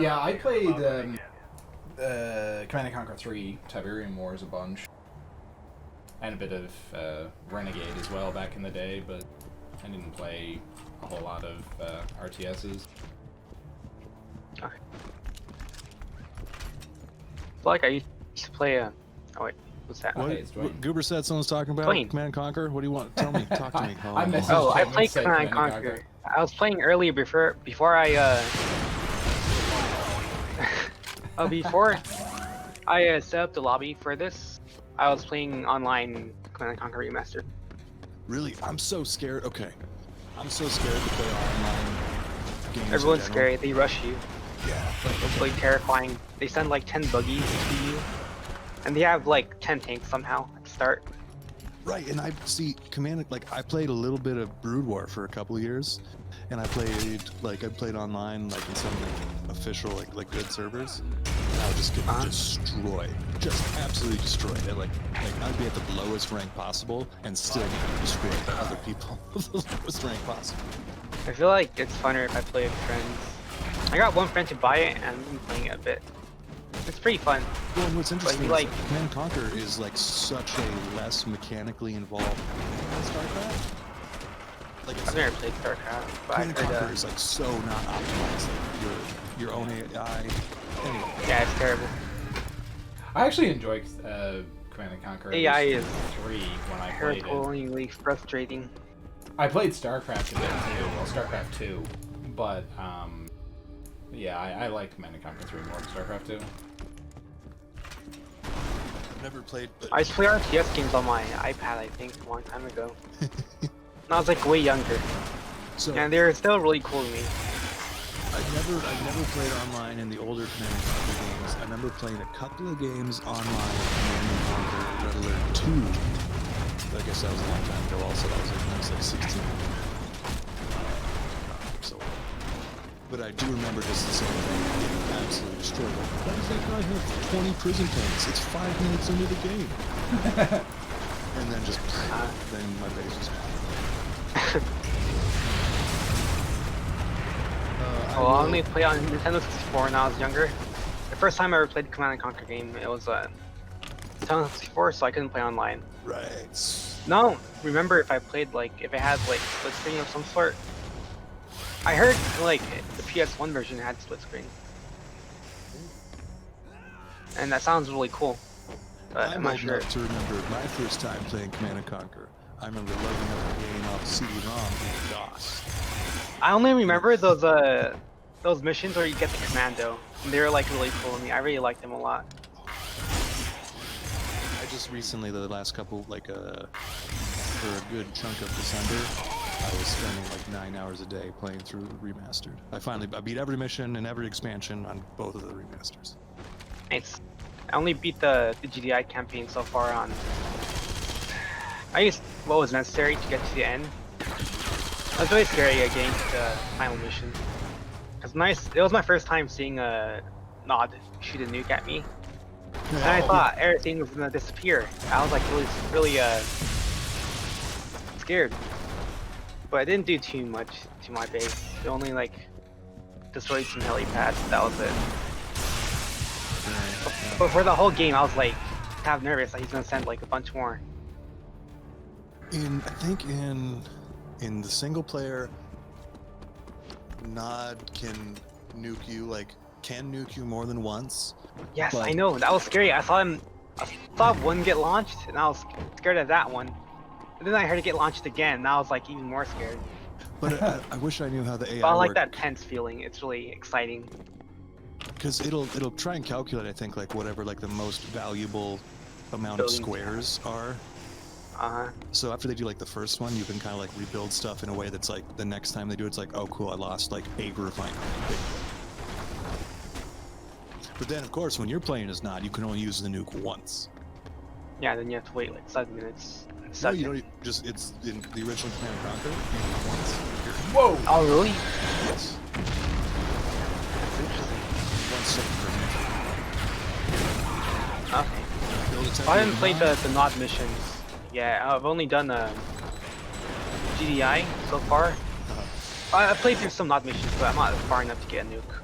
Yeah, I played Command and Conquer 3 Tiberium Wars a bunch. And a bit of Renegade as well back in the day, but I didn't play a whole lot of RTSs. Okay. Like I used to play oh wait, what's that? What? Okay, it's Dwayne. Goober said someone's talking about Dwayne. Command and Conquer. What do you want? Tell me. Talk to me. I messaged Oh, I him played and said Command and Conquer. I was playing earlier before I before I set up the lobby for this. I was playing online Command and Conquer Remastered. Really? I'm so scared. Okay. I'm so scared to play online games. Everyone's scary. They rush you. Yeah. It's like terrifying. They send like 10 buggies to you. And they have like 10 tanks somehow at the start. Right, and I see Command, like I played a little bit of Brood War for a couple of years, and I played online like in some official like good servers, and I would just get destroyed, just absolutely destroyed. And like I'd be at the lowest rank possible and still get destroyed by other people at the lowest rank possible. I feel like it's funner if I play with friends. I got one friend to buy it and I've been playing it a bit. It's pretty fun. Well, and what's interesting is like Command and Conquer is like such a less mechanically involved StarCraft. Like I've never played StarCraft, but Command and Conquer is like so not optimized. Like your own AI. Anyway. Yeah, it's terrible. I actually enjoyed Command and Conquer AI is 3 when I played it. terribly frustrating. I played StarCraft a bit too, well StarCraft 2, but yeah, I like Command and Conquer 3 more than StarCraft 2. Never played, but I used to play RTS games on my iPad, I think, a long time ago. And I was like way younger. So And they were still really cool to me. I've never played online in the older Command and Conquer games. I remember playing a couple of games online in Command and Conquer Red Alert 2. But I guess that was a long time ago also. That was when I was like 16. So, but I do remember just the same thing, getting absolutely destroyed. Like, why does that guy have 20 prison tanks? It's 5 minutes into the game. And then just, then my base was gone. Well, I only played on Nintendo 64 when I was younger. The first time I ever played the Command and Conquer game, it was Nintendo 64, so I couldn't play online. Right. No, remember if I played if it had split screen of some sort. I heard the PS1 version had split screen, and that sounds really cool. But I'm not sure. Old enough to remember my first time playing Command and Conquer. I remember loading up the game off CD-ROM in DOS. I only remember those missions where you get the commando. And they were really cool to me. I really liked them a lot. I just recently, the last couple, for a good chunk of December, I was spending 9 hours a day playing through Remastered. I beat every mission and every expansion on both of the remasters. Nice. I only beat the GDI campaign so far on. I used what was necessary to get to the end. It was really scary getting to the final mission. It was my first time seeing a Nod shoot a nuke at me. And I thought everything was gonna disappear. I was really scared. But I didn't do too much to my base. It only destroyed some helipads. That was it. But for the whole game, I was kind of nervous that he's gonna send a bunch more. I think in the single player, Nod can nuke you more than once. Yes, I know. That was scary. I saw one get launched, and I was scared of that one. And then I heard it get launched again, and I was even more scared. But I wish I knew how the AI But I like worked. that tense feeling. It's really exciting. Because it'll try and calculate, I think, whatever the most valuable amount of squares are. So after they do the first one, you can kind of rebuild stuff in a way that's the next time they do it's oh cool, I lost 8 refineries. But then of course when you're playing as Nod, you can only use the nuke once. Yeah, then you have to wait 7 minutes. No, you don't. It's in the original Command and Conquer. You use it once. Whoa! Oh really? Yes. That's interesting. 1 second per minute. Okay. I haven't played the Nod missions. Yeah, I've only done GDI so far. I played through some Nod missions, but I'm not far enough to get a nuke.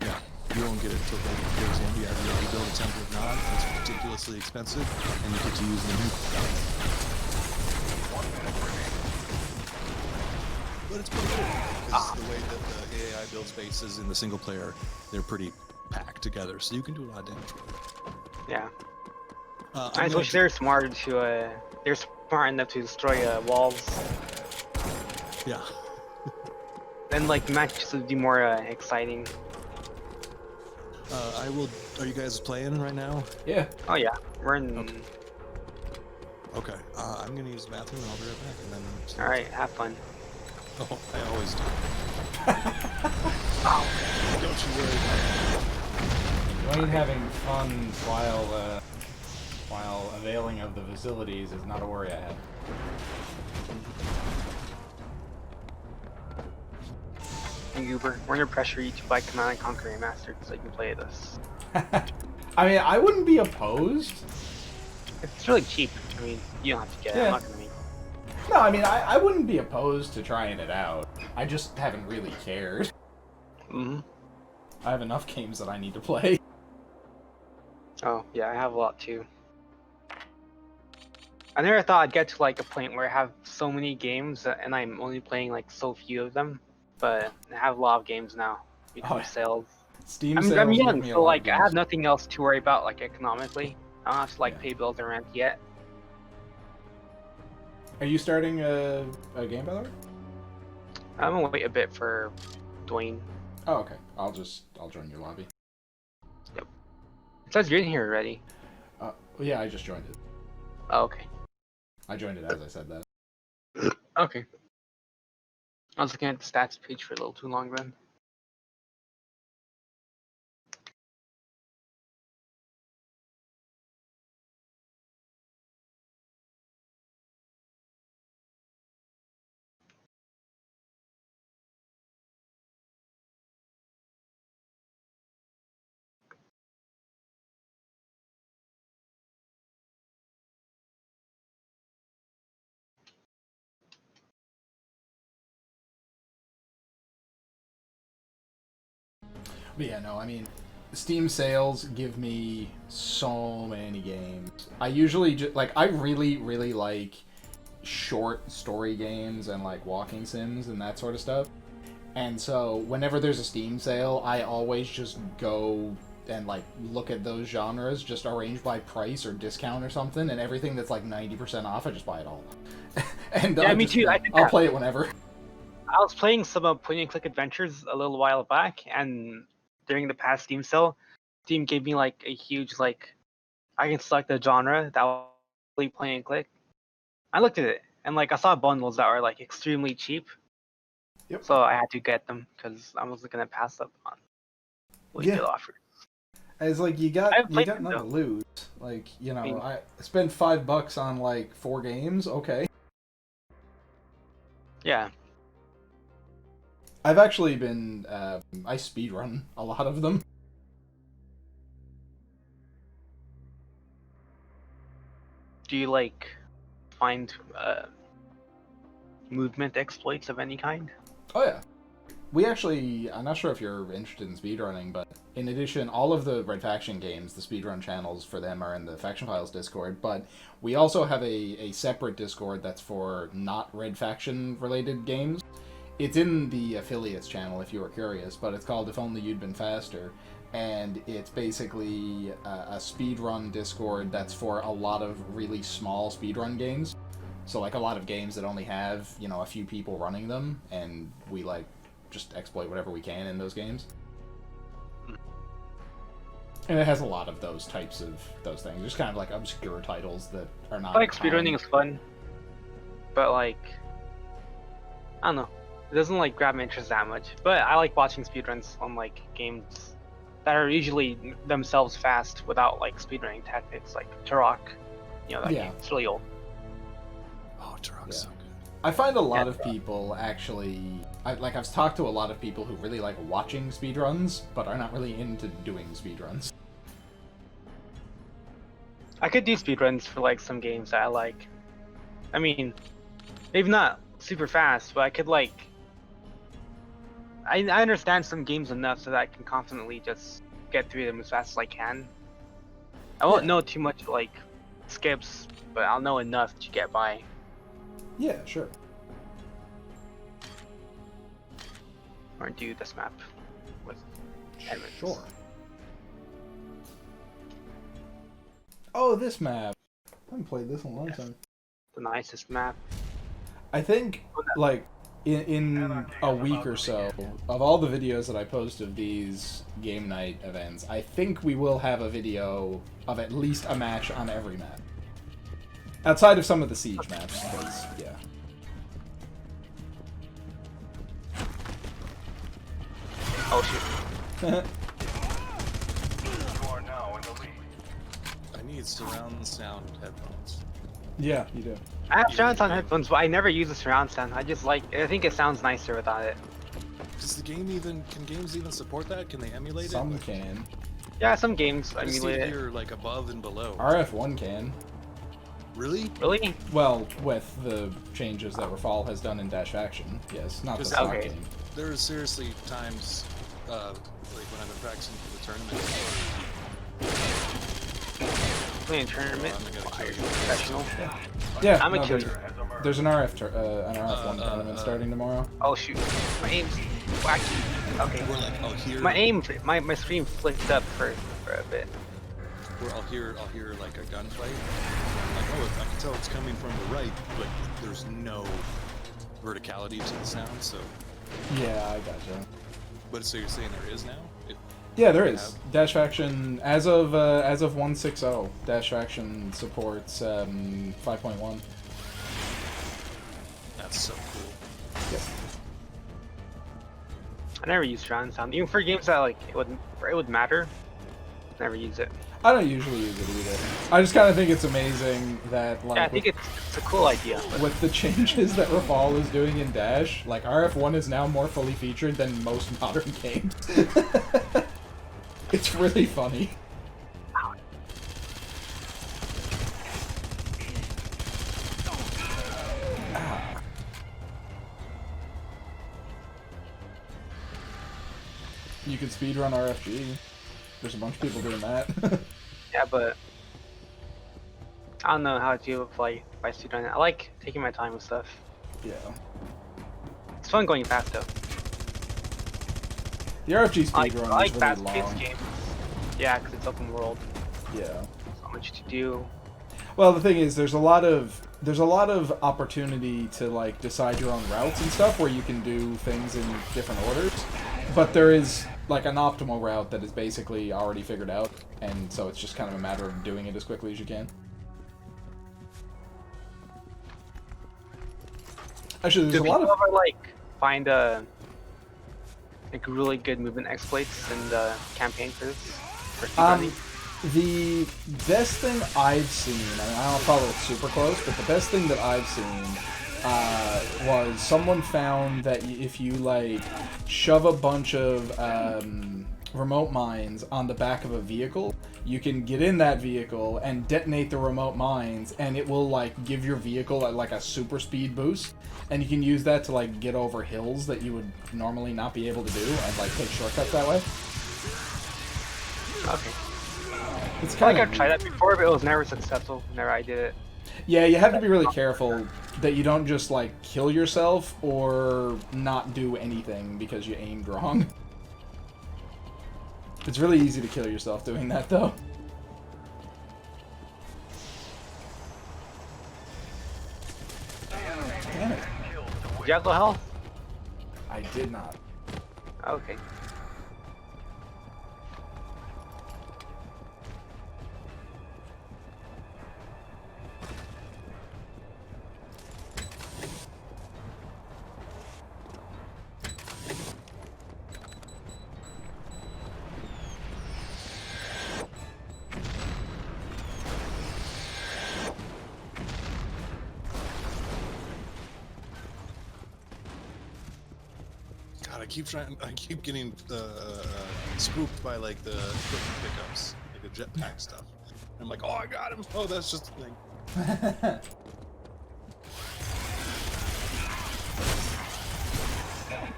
Yeah. You won't get it till like the example. Yeah, you build a template not, it's ridiculously expensive, and you get to use the new. But it's pretty cool because the way that the AI build spaces in the single player, they're pretty packed together, so you can do a lot of damage with it. Yeah. I'm I just gonna wish they're smart to they're smart enough to destroy walls. Yeah. Then like the matches would be more exciting. I will. Are you guys playing right now? Yeah. Oh yeah, we're in. Okay. I'm gonna use the bathroom and I'll be right back. And then. All right, have fun. Oh, I always do. Oh. Don't you worry. Dwayne having fun while availing of the facilities is not a worry I have. And Goober, we're under pressure you to buy Command & Conquer Remastered so you can play this. I mean, I wouldn't be opposed. It's really cheap. I mean, you don't have to get it. Yeah. I'm not gonna make. No, I mean, I wouldn't be opposed to trying it out. I just haven't really cared. Mm-hmm. I have enough games that I need to play. Oh yeah, I have a lot too. I never thought I'd get to like a point where I have so many games and I'm only playing like so few of them. But I have a lot of games now because of sales. Steam I'm sales give young, me a so lot like of I have games. nothing else to worry about like economically. I don't have to like Yeah. pay bills or rent yet. Are you starting a game, by the way? I'm gonna wait a bit for Dwayne. Oh, okay. I'll join your lobby. It says you're in here already. Well, yeah, I just joined it. Oh, okay. I joined it as I said that. Okay. I was looking at the stats page for a little too long then. But yeah, no, I mean, Steam sales give me so many games. I usually just, like, I really, really like short story games and, like, walking sims and that sort of stuff. And so, whenever there's a Steam sale, I always just go and, like, look at those genres, just arranged by price or discount or something, and everything that's, like, 90% off, I just buy it all. And Yeah, me too. I did I'll that. play it whenever. I was playing some point-and-click adventures a little while back, and during the past Steam sale, Steam gave me like a huge like, I can select the genre that I'll play point-and-click. I looked at it, and like I saw bundles that were like extremely cheap. Yep. So I had to get them because I was looking to pass up on what you Yeah. could offer. It's like I you haven't got played nothing them, to though. lose. Like, you know, I mean- I spent $5 on like 4 games. Okay. Yeah. I've actually been I speedrun a lot of them. Do you like find movement exploits of any kind? Oh yeah. We actually, I'm not sure if you're interested in speedrunning, but in addition, all of the Red Faction games, the speedrun channels for them are in the Faction Files Discord, but we also have a separate Discord that's for not Red Faction related games. It's in the affiliates channel if you were curious, but it's called If Only You'd Been Faster, and it's basically a speedrun Discord that's for a lot of really small speedrun games. So like a lot of games that only have, you know, a few people running them, and we like just exploit whatever we can in those games. And it has a lot of those types of those things, just kind of like obscure titles that are not. I like common. speedrunning is fun, but like, I don't know, it doesn't like grab my interest that much. But I like watching speedruns on like games that are usually themselves fast without like speedrunning tactics, like Turok. You know that Yeah. game. It's really old. Oh, Turok's so good. I find a lot Yeah. of people actually, I've talked to a lot of people who really like watching speedruns, but are not really into doing speedruns. I could do speedruns for like some games that I like. I mean, maybe not super fast, but I could like, I understand some games enough so that I can confidently just get through them as fast as I can. I won't know too much like skips, but I'll know enough to get by. Yeah, sure. Or do this map with 10 minutes. Sure. Oh, this map. I haven't played this in a long time. The nicest map. I think, like, in a week or so, of all the videos that I post of these game night events, I think we will have a video of at least a match on every map. Outside of some of the siege maps, because, yeah. Oh shoot. You are now in the lead. I need surround sound headphones. Yeah, you do. I have surround sound headphones, but I never use the surround sound. I think it sounds nicer without it. Does the game can games even support that? Can they emulate Some it? can. Yeah, some games I just emulate it. hear like above and below. RF1 can. Really? Really? Well, with the changes that Rafal has done in Dash Faction, yes, not the stock Okay. game. There are seriously times, like when I've been practicing for the tournament. Playing tournament. I'm gonna kill you. Professional. Yeah, I'm a no, killer. there's an RF1 tournament starting tomorrow. Oh shoot. My aim's wacky. Okay. We're like, I'll hear. My screen flicked up for a bit. Where I'll hear like a gunfight. Like, oh, I can tell it's coming from the right, but there's no verticality to the sound. So, Yeah, I gotcha. but so you're saying there is now? Yeah, there is. Dash Faction, as of 1.6.0, Dash Faction supports 5.1. That's so cool. Yep. I never use surround sound, even for games that like it would matter. Never use it. I don't usually use it either. I just kind of think it's amazing that, like, Yeah, I think it's a cool idea. But with the changes that Rafal is doing in Dash, like, RF1 is now more fully featured than most modern games. It's really funny. Ah. You could speedrun RFG. There's a bunch of people doing that. yeah, but I don't know how to deal with like if I speedrun it. I like taking my time with stuff. Yeah. It's fun going fast though. The RFG I speedrun like is really fast-paced long. games. Yeah, because it's open world. Yeah. So much to do. Well, the thing is, there's a lot of opportunity to like decide your own routes and stuff where you can do things in different orders, but there is like an optimal route that is basically already figured out, and so it's just kind of a matter of doing it as quickly as you can. Actually, there's Do a lot people of ever like find like really good movement exploits in the campaign for this? For speedrunning? The best thing I've seen, and I don't follow it super close, but the best thing that I've seen was someone found that if you like shove a bunch of remote mines on the back of a vehicle, you can get in that vehicle and detonate the remote mines, and it will like give your vehicle like a super speed boost, and you can use that to like get over hills that you would normally not be able to do and like take shortcuts that way. Okay. It's I kind think of I've tried that before, but it was never successful whenever I did it. Yeah, you have to be really careful that you don't just like kill yourself or not do anything because you aimed wrong. It's really easy to kill yourself doing that though. Damn it. Did you have low health? I did not. Okay. God, I keep getting spooked by like the equipment pickups, like the jetpack stuff. And I'm like, oh, I got him. Oh, that's just a thing.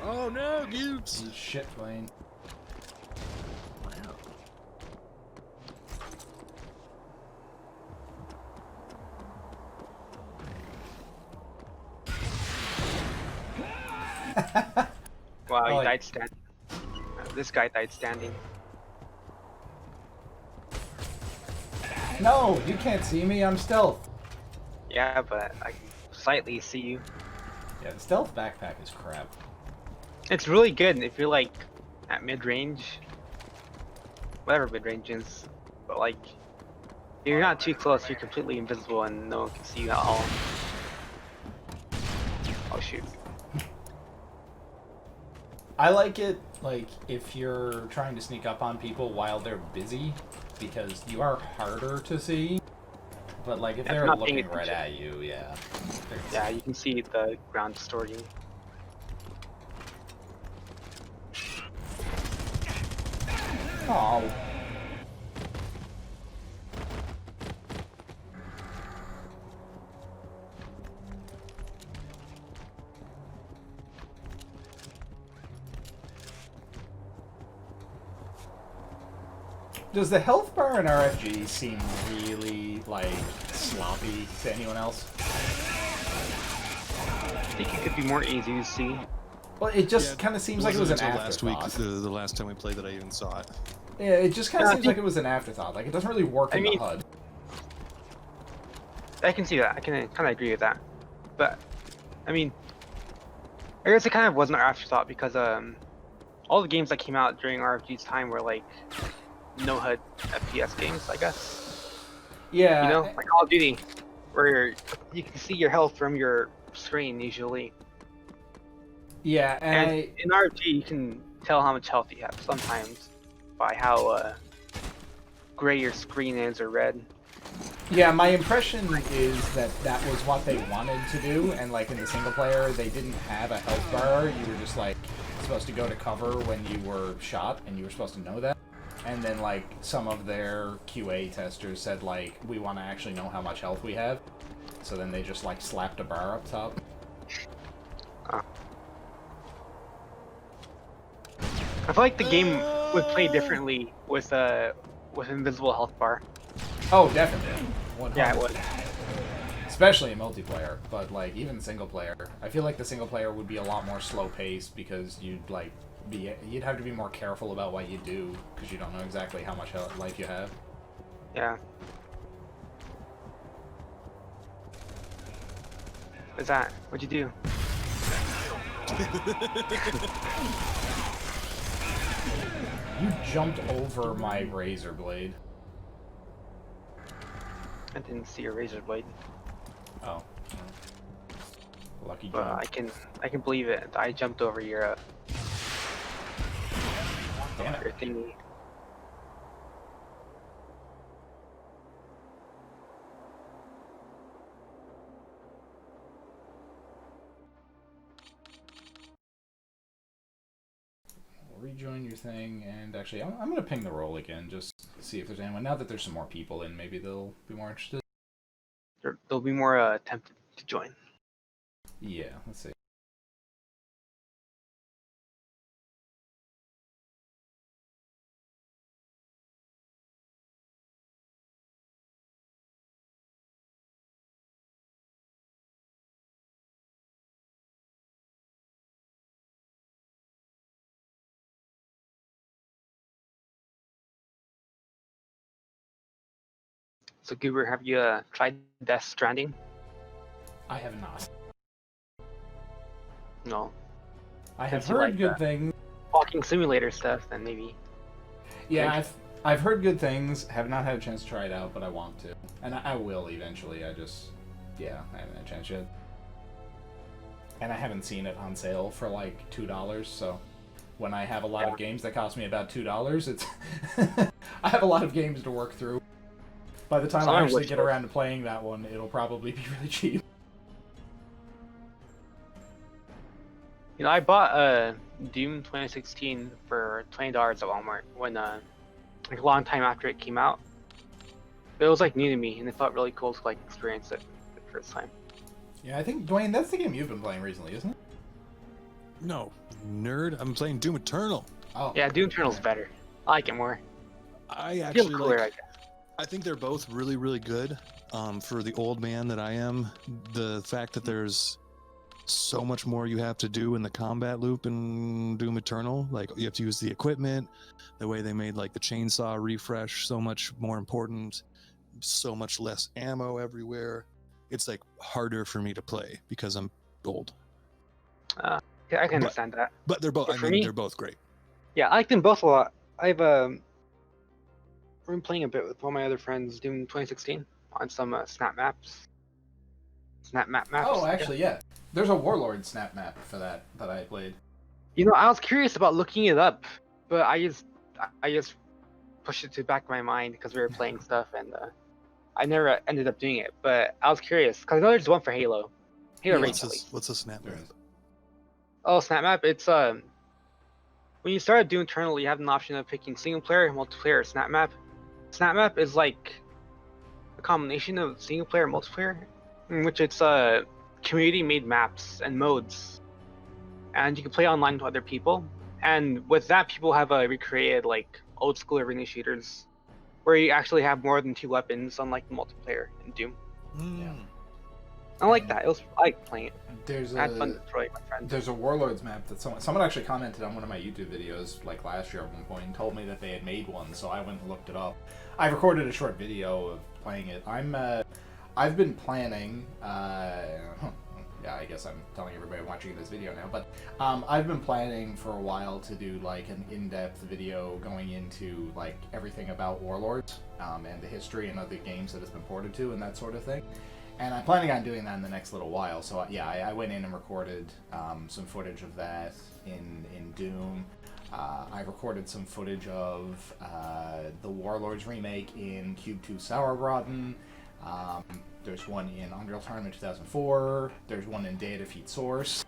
Oh no! out, Goobs! Eat shit, Blaine. Wow, he like- died standing. This guy died standing. No, you can't see me. I'm stealth. Yeah, but I can slightly see you. Yeah, the stealth backpack is crap. It's really good if you're like at mid range, whatever mid range is. But like, if you're not too close, you're completely invisible and no one can see you at all. Oh shoot. I like it, like, if you're trying to sneak up on people while they're busy, because you are harder to see. But, like, if Yeah, they're not looking paying right attention. at you, yeah. Yeah, you can see the ground distorting. Oh. Does the health bar in RFG seem really, like, sloppy to anyone else? I think it could be more easy to see. Well, it just Yeah, kind of seems like it was an wasn't until last week, afterthought. the last time we played that I even saw it. Yeah, it just kind of Yeah, I seems think- like it was an afterthought. Like, it doesn't really work I in mean- the HUD. I can see that. I can kind of agree with that. But, I mean, I guess it kind of wasn't an afterthought because all the games that came out during RFG's time were like no HUD FPS games, I guess. Yeah. You know, like Call of Duty, where you can see your health from your screen usually. Yeah, And and in RFG, you can tell how much health you have sometimes by how gray your screen is or red. yeah, my impression is that that was what they wanted to do, and like in the single player, they didn't have a health bar. You were just like supposed to go to cover when you were shot, and you were supposed to know that. And then like some of their QA testers said like, we want to actually know how much health we have. So then they just like slapped a bar up top. I feel like the game would play differently with invisible health bar. Oh, definitely. 100%. Yeah, it would. Especially in multiplayer, but like even single player, I feel like the single player would be a lot more slow paced because you'd have to be more careful about what you do because you don't know exactly how much life you have. Yeah. What's that? What'd you do? You jumped over my razor blade. I didn't see a razor blade, Oh. Lucky but jump. I can believe it. I jumped over your Damn it. thingy. Rejoin your thing, and actually, I'm gonna ping the roll again, just to see if there's anyone. Now that there's some more people in, maybe they'll be more interested. They'll be more tempted to join. Yeah, let's see. So Goober, have you tried Death Stranding? I have not. No. I have Since you heard like good that. things. Walking simulator stuff, then maybe. Yeah, I've heard good things. Have not had a chance to try it out, but I want to, and I will eventually. I haven't had a chance yet, and I haven't seen it on sale for like $2. So when I have a lot of games that cost me about $2, it's I have a lot of games to work through. By the time So I I actually wish get for- around to playing that one, it'll probably be really cheap. You know, I bought Doom 2016 for $20 at Walmart when like a long time after it came out. But it was like new to me, and it felt really cool to like experience it for the first time. Yeah, I think Dwayne, that's the game you've been playing recently, isn't it? No, nerd. I'm playing Doom Eternal. Oh, Yeah, Doom Eternal's better. I like it more. I Feels actually cooler, I like. guess. I think they're both really, really good. For the old man that I am, the fact that there's so much more you have to do in the combat loop in Doom Eternal, like you have to use the equipment, the way they made like the chainsaw refresh so much more important, so much less ammo everywhere. It's like harder for me to play because I'm old. Yeah, I can understand that. But they're both. But I for mean, me- they're both great. Yeah, I like them both a lot. I've been playing a bit with one of my other friends, Doom 2016, on some snap maps. Snap map maps. oh, actually, yeah. There's a Warlord snap map for that I played. You know, I was curious about looking it up, but I just pushed it to the back of my mind because we were playing stuff, and I never ended up doing it. But I was curious because I know there's one for Halo. Halo Yeah, Reach. What's a snap There map? is. Oh, snap map. It's when you start Doom Eternal, you have an option of picking single player, multiplayer, or snap map. Snap map is like a combination of single player and multiplayer, in which it's community made maps and modes, and you can play online with other people. And with that, people have recreated like old school arena shooters, where you actually have more than 2 weapons, unlike the multiplayer in Doom. Yeah. I like that. I like playing it. There's I had fun destroying my friends. There's a Warlords map that someone actually commented on one of my YouTube videos like last year at one point and told me that they had made one, so I went and looked it up. I recorded a short video of playing it. I've been planning. Yeah, I guess I'm telling everybody watching this video now, but I've been planning for a while to do like an in-depth video going into like everything about Warlords and the history and other games that it's been ported to and that sort of thing. And I'm planning on doing that in the next little while. So yeah, I went in and recorded some footage of that in Doom. I recorded some footage of the Warlords remake in Cube 2 Sauerbraten. There's one in Unreal Tournament 2004. There's one in Day of Defeat Source.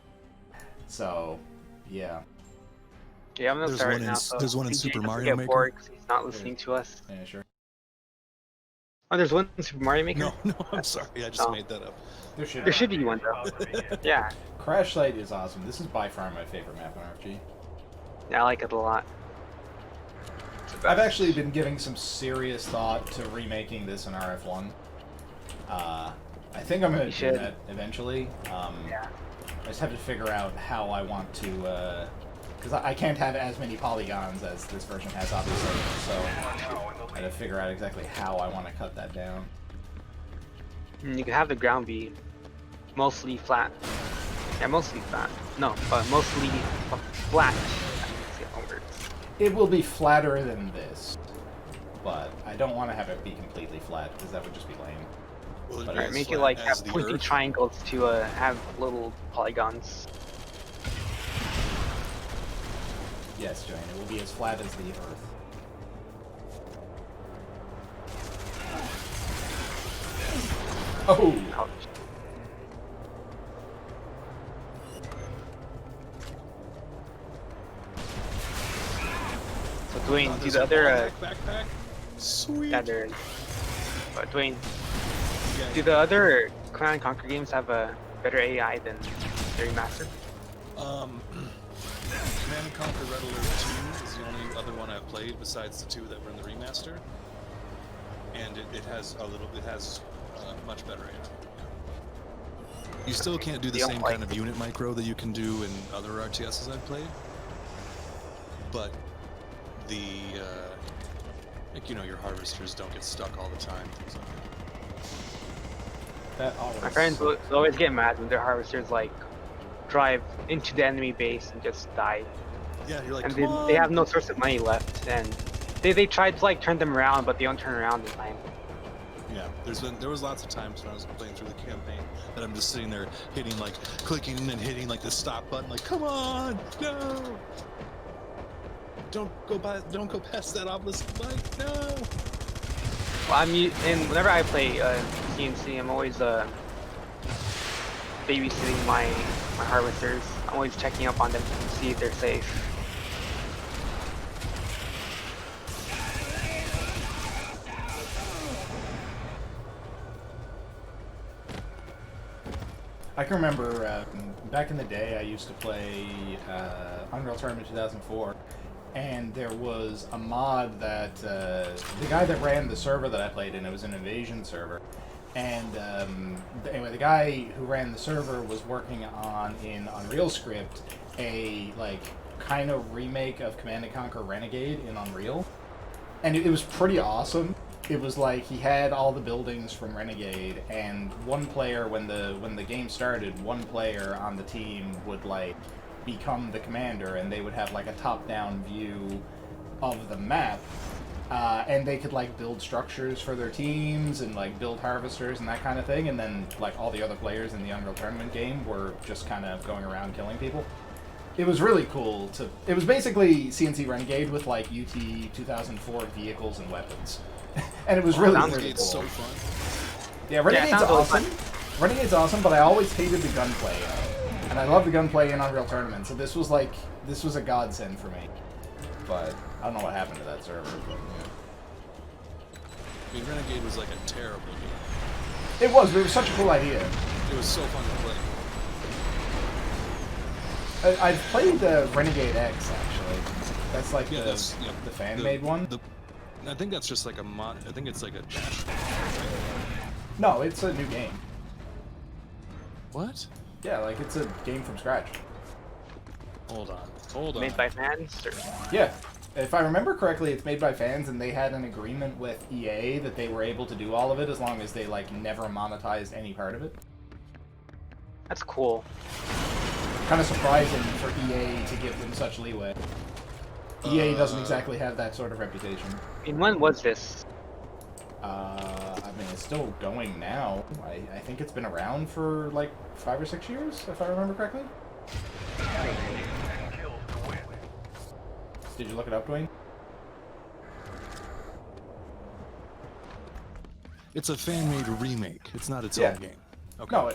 So, yeah. Yeah, I'm gonna There's start one in- now. So there's one in CJ Super doesn't Mario get Maker. bored 'cause he's not listening to us. Yeah, sure. Oh, there's one in Super Mario Maker. No, I'm sorry. I just Oh. made that up. There should There should be one though. Yeah, Crash Site is awesome. This is by far my favorite map in RPG. yeah, I like it a lot. I've actually been giving some serious thought to remaking this in RF1. I think I'm going You to do should. that eventually. Yeah. I just have to figure out how I want to, because I can't have as many polygons as this version has, obviously, so I have to figure out exactly how I want to cut that down. You can have the ground be mostly flat. Yeah, mostly flat. No, but mostly flat. Let's get one word. It will be flatter than this, but I don't want to have it be completely flat, because that would just be lame. Well, But Alright, as make it flat like as the pointy Earth. triangles to have little polygons. Yes, Joanne, it will be as flat as the Earth. Oh! Ouch. So Dwayne, do There's the a other backpack. Sweet. yeah, there is. But Dwayne, Yeah, do the other Command and Conquer games have a better AI than the remastered? Command and Conquer Red Alert 2 is the only other one I've played besides the 2 that were in the remaster, and it has much better AI. You still can't do the You same don't like kind of unit micro that you can do in other RTSs I've played, but the your harvesters don't get stuck all the time. Things like that. That always My friends will always get mad when their harvesters like drive into the enemy base and just die, Yeah, you're like, and come on! they have no source of money left, and they tried to like turn them around, but they don't turn around in time. Yeah, there was lots of times when I was playing through the campaign that I'm just sitting there hitting clicking and hitting the stop button, like, come on, no, don't go past that obelisk, like, no. Well, and whenever I play CNC, I'm always babysitting my harvesters. I'm always checking up on them to see if they're safe. I can remember back in the day I used to play Unreal Tournament 2004, and there was a mod that the guy that ran the server that I played in, it was an invasion server, and anyway, the guy who ran the server was working on, in Unreal Script, a like kind of remake of Command & Conquer Renegade in Unreal, and it was pretty awesome. It was like he had all the buildings from Renegade, and one player, when the game started, one player on the team would like become the commander, and they would have like a top-down view of the map, and they could like build structures for their teams and like build harvesters and that kind of thing. And then like all the other players in the Unreal Tournament game were just kind of going around killing people. It was really cool to. It was basically CNC Renegade with like UT 2004 vehicles and weapons. And it was really cool. So fun. Yeah, Renegade's awesome. Renegade's awesome, but I always hated the gunplay. And I love the gunplay in Unreal Tournament, so this was a godsend for me. But I don't know what happened to that server. But, I mean, Renegade was like a terrible game. it was, but it was such a cool idea. It was so fun to play. I've played the Renegade X, actually. That's like the fan-made one. I think that's just like a mod. I think it's like a dash. No, it's a new game. What? Yeah, like it's a game from scratch. Hold on. Made by fans? Or... Yeah. If I remember correctly, it's made by fans, and they had an agreement with EA that they were able to do all of it as long as they like never monetized any part of it. That's cool. Kind of surprising for EA to give them such leeway. EA doesn't exactly have that sort of reputation. I mean, when was this? I mean, it's still going now. I think it's been around for like 5 or 6 years, if I remember correctly. Did you look it up, Dwayne? It's a fan-made remake. It's not its own game. Okay. No,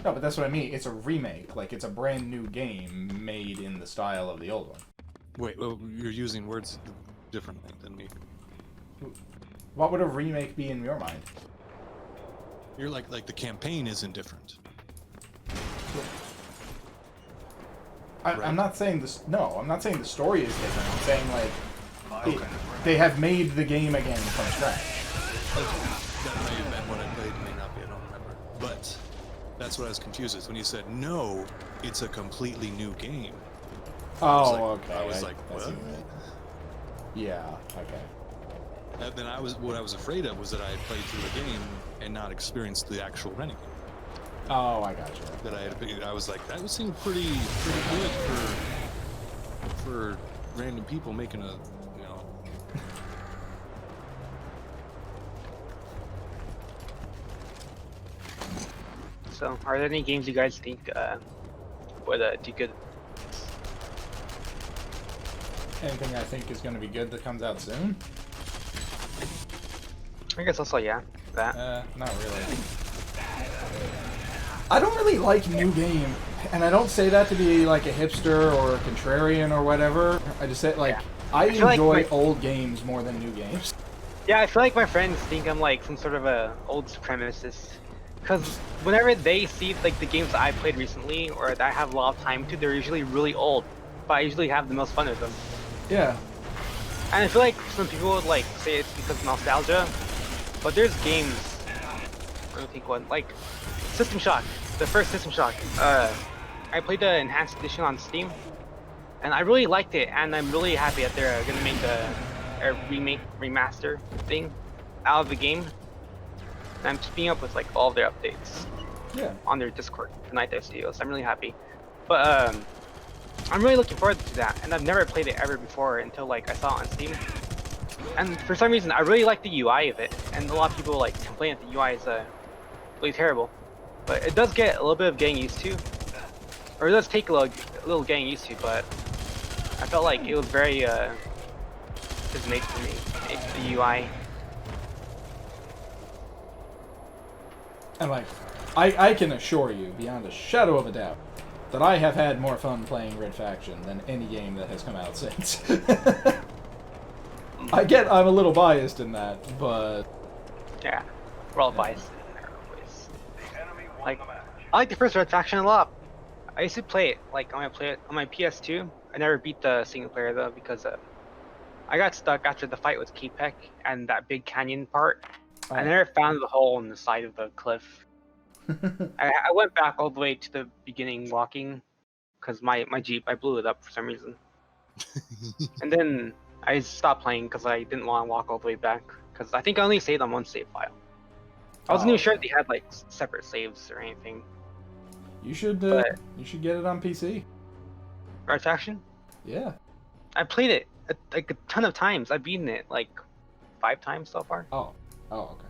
no, but that's what I mean. It's a remake. Like, it's a brand new game made in the style of the old one. Wait, well, you're using words differently than me. What would a remake be in your mind? You're like the campaign isn't different. I'm not saying this. No, I'm not saying the story is different. I'm saying like they have made the game again from scratch. That may have been what I played, may not be. I don't remember. But that's what I was confused with when you said no. It's a completely new game. Oh, okay. I was like, what? Yeah. Okay. And then what I was afraid of was that I had played through the game and not experienced the actual Renegade. Oh, I got you. That I was like, that would seem pretty good for random people making a, you know. So, are there any games you guys think would do good? Anything I think is going to be good that comes out soon? I guess also, yeah, that. Not really. I don't really like new game, and I don't say that to be like a hipster or a contrarian or whatever. I just say like I enjoy old games more than new games. Yeah, I feel like my friends think I'm like some sort of a old supremacist, because whenever they see like the games that I played recently or that I have a lot of time to, they're usually really old, but I usually have the most fun with them. Yeah. And I feel like some people would like say it's because of nostalgia, but there's games. I don't think one like System Shock, the first System Shock. I played the enhanced edition on Steam, and I really liked it. And I'm really happy that they're gonna make a remake, remaster thing out of the game. And I'm keeping up with like all of their updates. Yeah. On their Discord, the Night Dive Studios. I'm really happy, but I'm really looking forward to that. And I've never played it ever before until like I saw it on Steam. And for some reason, I really like the UI of it. And a lot of people like complain that the UI is really terrible. But it does get a little bit of getting used to. Or it does take a little getting used to, but I felt like it was very just made for me, the UI. And like, I can assure you, beyond a shadow of a doubt, that I have had more fun playing Red Faction than any game that has come out since. I'm a little biased in that, but... Yeah, we're all biased in our ways. Like, I like the first Red Faction a lot. I used to play it like on my PS2. I never beat the single player though because I got stuck after the fight with K-Pek and that big canyon part. I never found the hole in the side of the cliff. I went back all the way to the beginning walking because my Jeep, I blew it up for some reason. And then I stopped playing because I didn't want to walk all the way back because I think I only saved on one save file. I wasn't even sure if they had like separate saves or anything. You should get it on PC. Red Faction? Yeah. I played it like a ton of times. I've beaten it like 5 times so far. Oh, okay.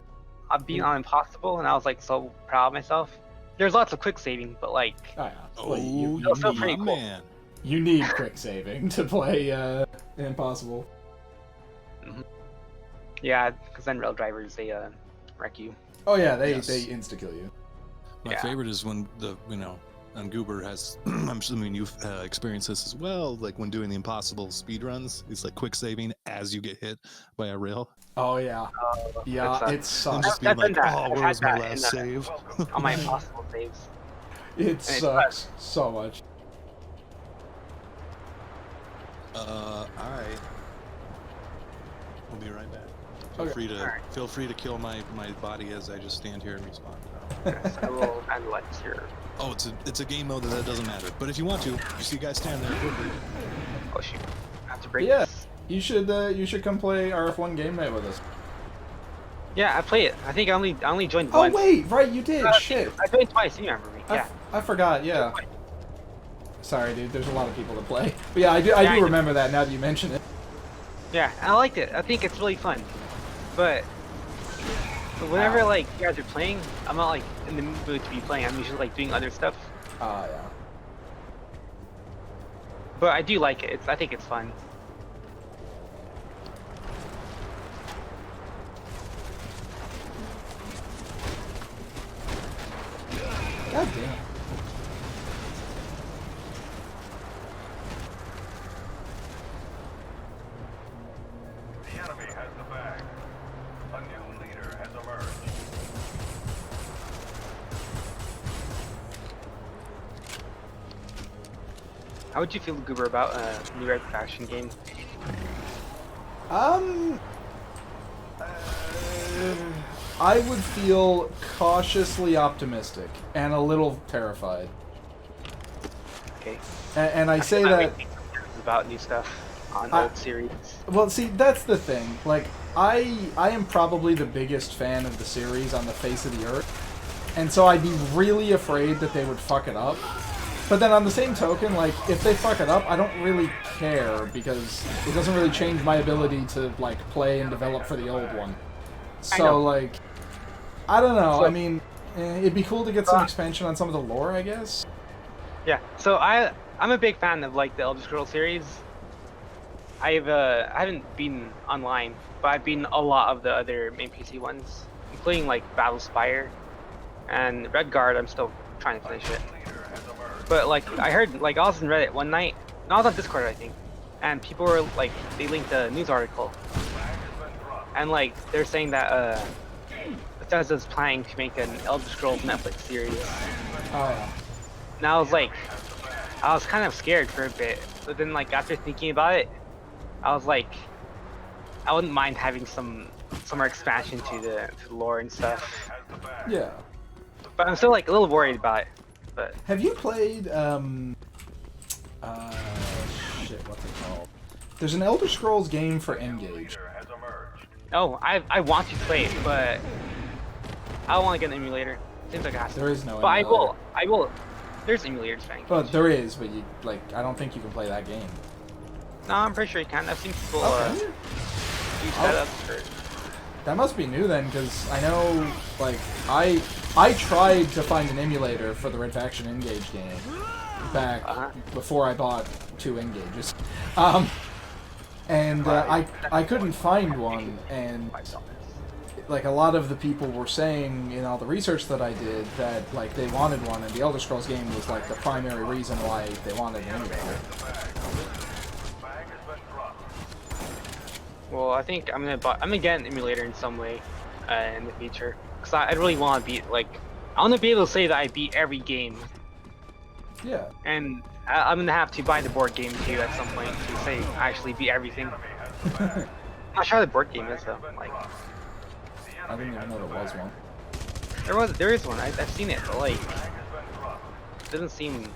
I've been on Impossible, and I was like so proud of myself. There's lots of quick saving, but like, you it's still need pretty cool. man. You need quick saving to play Impossible. Yeah, because then rail drivers they wreck you. Oh yeah, they Yes. insta kill you. My favorite is when and Goober has, I'm assuming you've experienced this as well, like when doing the impossible speed runs, it's like quick saving as you get hit by a rail. Oh yeah, yeah, it And sucks. just being I've done like, that. oh, I've where had was my that last save? on my Impossible saves. It sucks so much. Alright. We'll be right back. Okay. Feel free to kill my body as I just stand here and respond. Yes, I will analyze your. Oh, it's a game mode that doesn't matter. But if you want to, you see guys stand there. Oh shoot! I have to break Yeah, this. you should come play RF1 game night with us. Yeah, I play it. I think I only joined Oh once. wait, right, you did. Shit. I joined twice. You remember me? Yeah. I forgot. Yeah. Sorry, dude. There's a lot of people that play. But yeah, I do remember that now that you mention it. Yeah, I liked it. I think it's really fun. But whenever like you guys are playing, I'm not like in the mood to be playing. I'm usually like doing other stuff. Yeah. But I do like it. I think it's fun. God damn. The enemy has the bag. A new leader has emerged. How would you feel, Goober, about a new Red Faction game? I would feel cautiously optimistic and a little terrified. Okay. And I say I'm that making concerns about new stuff on old series. well, see, that's the thing. Like, I am probably the biggest fan of the series on the face of the earth, and so I'd be really afraid that they would fuck it up. But then on the same token, like, if they fuck it up, I don't really care because it doesn't really change my ability to like play and develop for the old one. So like, I don't know. I mean, it'd be cool to get some expansion on some of the lore, I guess. Yeah. So I'm a big fan of like the Elder Scrolls series. I haven't been online, but I've been a lot of the other main PC ones, including like Battlespire and Redguard. I'm still trying to finish it. But like I heard, like I was in Reddit one night, and I was on Discord I think, and people were like, they linked a news article, and like they're saying that Bethesda's planning to make an Elder Scrolls Netflix series. Oh yeah. And I was kind of scared for a bit, but then like after thinking about it, I was like, I wouldn't mind having some more expansion to the lore and stuff. Yeah. But I'm still like a little worried about it. But Have you played shit, what's it called? There's an Elder Scrolls game for Engage. oh, I want to play it, but I don't want to get an emulator. Seems like I have to. There is no But emulator. I will. There's emulators for Engage. Well, there is, but you like I don't think you can play that game. No, I'm pretty sure you can. I've seen people Okay. do setups for. That must be new then, because I know, like, I tried to find an emulator for the Red Faction Engage game back before I bought 2 Engages, and I couldn't find one, and like a lot of the people were saying in all the research that I did that like they wanted one, and the Elder Scrolls game was like the primary reason why they wanted an emulator. Well, I think I'm gonna get an emulator in some way in the future, because I really want to beat like I want to be able to say that I beat every game, Yeah. and I'm gonna have to buy the board game too at some point to say I actually beat everything. I'm not sure how the board game is though. Like, I didn't even know there was one. there is one. I've seen it, but like, it doesn't seem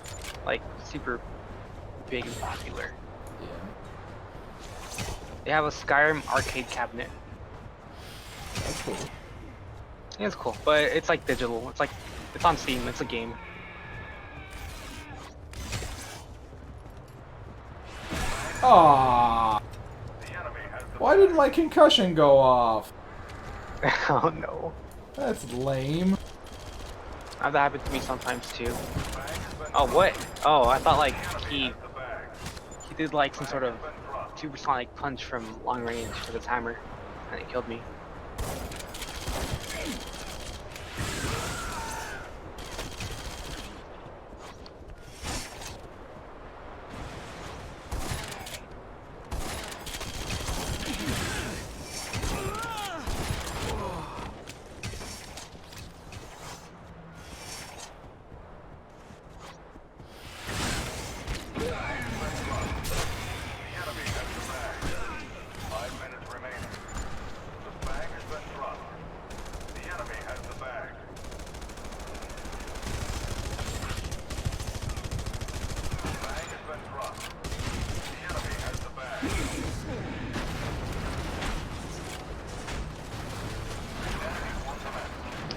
like super big and popular. Yeah. They have a Skyrim arcade cabinet. That's cool. Yeah, it's cool, but it's like digital. It's like it's on Steam. It's a game. Ah. Why didn't my concussion go off? Oh no. That's lame. That happens to me sometimes too. Oh what? Oh, I thought like he did like some sort of supersonic punch from long range with his hammer, and it killed me.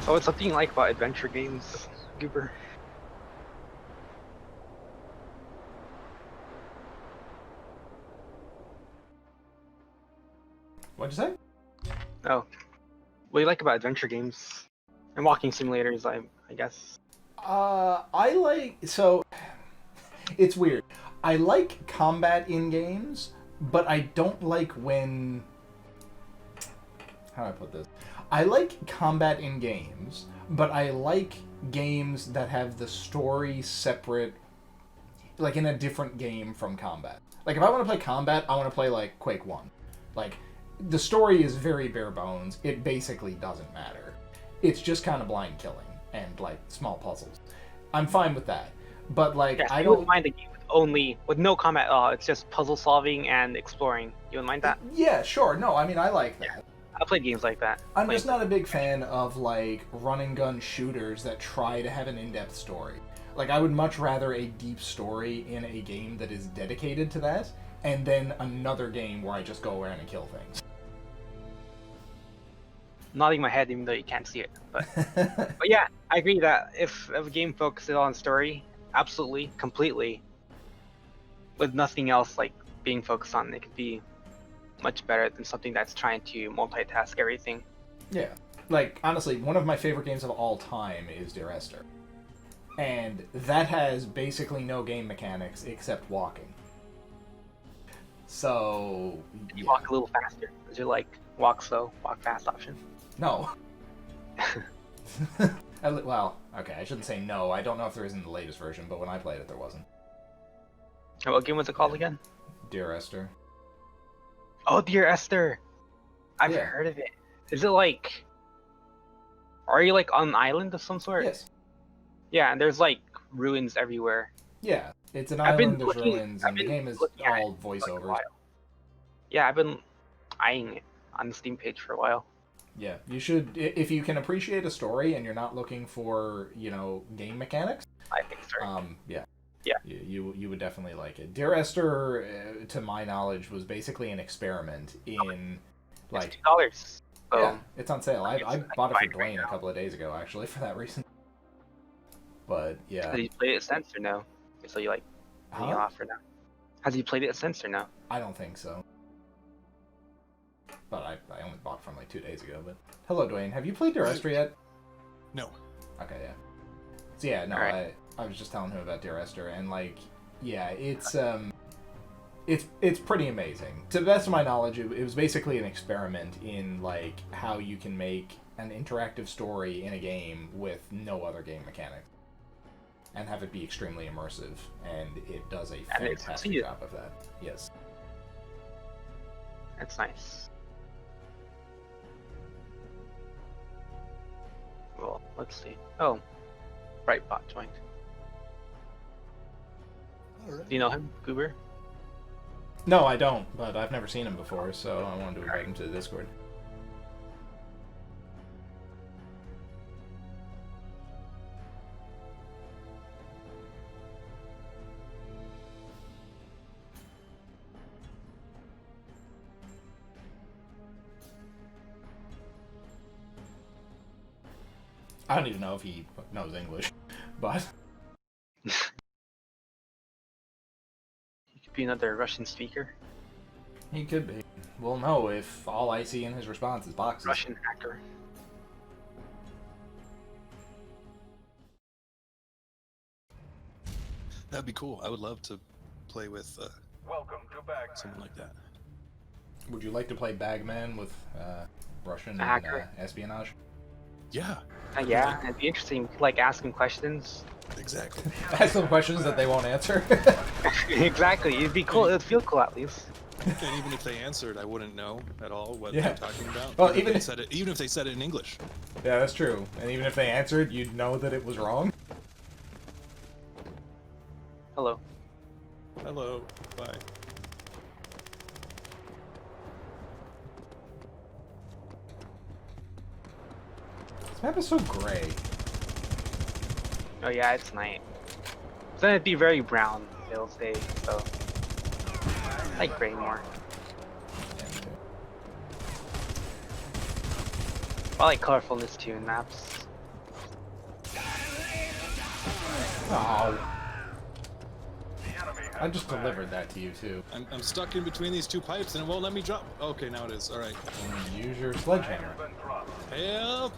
So what's something you like about adventure games, Goober? What'd you say? Oh, what do you like about adventure games and walking simulators? I guess. I like, so it's weird. I like combat in games, but I don't like when, how do I put this? I like combat in games, but I like games that have the story separate, like in a different game from combat. Like if I want to play combat, I want to play like Quake 1. Like the story is very bare bones. It basically doesn't matter. It's just kind of blind killing and like small puzzles. I'm fine with that. But like Yes, I you don't wouldn't mind a game with no combat at all. It's just puzzle solving and exploring. You wouldn't mind that? Yeah, sure. No, I mean I like that. I played games like that. I'm just not a big fan of like run and gun shooters that try to have an in-depth story. Like I would much rather a deep story in a game that is dedicated to that, and then another game where I just go around and kill things. Nodding my head even though you can't see it. But but yeah, I agree that if a game focuses on story, absolutely, completely, with nothing else like being focused on, it could be much better than something that's trying to multitask everything. Yeah. Like, honestly, one of my favorite games of all time is Dear Esther. And that has basically no game mechanics except walking. So... You yeah. walk a little faster. Is your like walk slow, walk fast option? No. Well, okay, I shouldn't say no. I don't know if there is in the latest version, but when I played it, there wasn't. What game was it called again? Dear Esther. Oh, Dear Esther! I've Yeah. heard of it. Is it like... Are you like on an island of some sort? Yes. Yeah, and there's like ruins everywhere. Yeah, it's an I've been island, there's looking- ruins, I've and the been game is looking at all it for, like, a voiceovers. while. Yeah, I've been eyeing it on the Steam page for a while. Yeah, you should, if you can appreciate a story and you're not looking for, game mechanics, I think so. yeah. Yeah. You would definitely like it. Dear Esther, to my knowledge, was basically an experiment in, like... It's $2. So Yeah, it's on sale. I bought it for Right Dwayne now. a couple of days ago, actually, for that reason. But, yeah. Has he played it since or no? So you like putting it Huh? off for now? Has he played it since or no? I don't think so. But I only bought it from like 2 days ago, but... Hello, Dwayne. Have you played Dear Esther yet? No. Okay, yeah. So yeah, no, Alright. I was just telling him about Dear Esther, and like, yeah, it's pretty amazing. To the best of my knowledge, it was basically an experiment in like how you can make an interactive story in a game with no other game mechanics, and have it be extremely immersive, and it does a it fantastic succeeded. job of that. Yes. That's nice. Well, let's see. Oh, Brightbot joined. Do you know him, Goober? No, I don't, but I've never seen him before, so I wanted to invite him to the Discord. I don't even know if he knows English, but He could be another Russian speaker. he could be. We'll know if all I see in his response is boxes. Russian hacker. That'd be cool. I would love to play with Welcome to Bagman. someone like that. Would you like to play Bagman with Russian Hacker. espionage? Yeah, Yeah, it'd be interesting. Like asking questions. exactly. Ask them questions that they won't answer. Exactly. It'd be cool. It'd feel cool at least. And even if they answered, I wouldn't know at all what Yeah. they're talking about. Well, if even they if- said it, even if they said it in English. Yeah, that's true. And even if they answered, you'd know that it was wrong. Hello. Hello, bye. This map is so gray. Oh yeah, it's night. Then it'd be very brown, they'll say, so. I like gray more. I like colorfulness too in maps. Oh, The enemy has I just the bag. delivered that to you too. I'm stuck in between these two pipes and it won't let me drop. Okay, now it is. All right. Use your Bag sledgehammer. has been dropped. Help!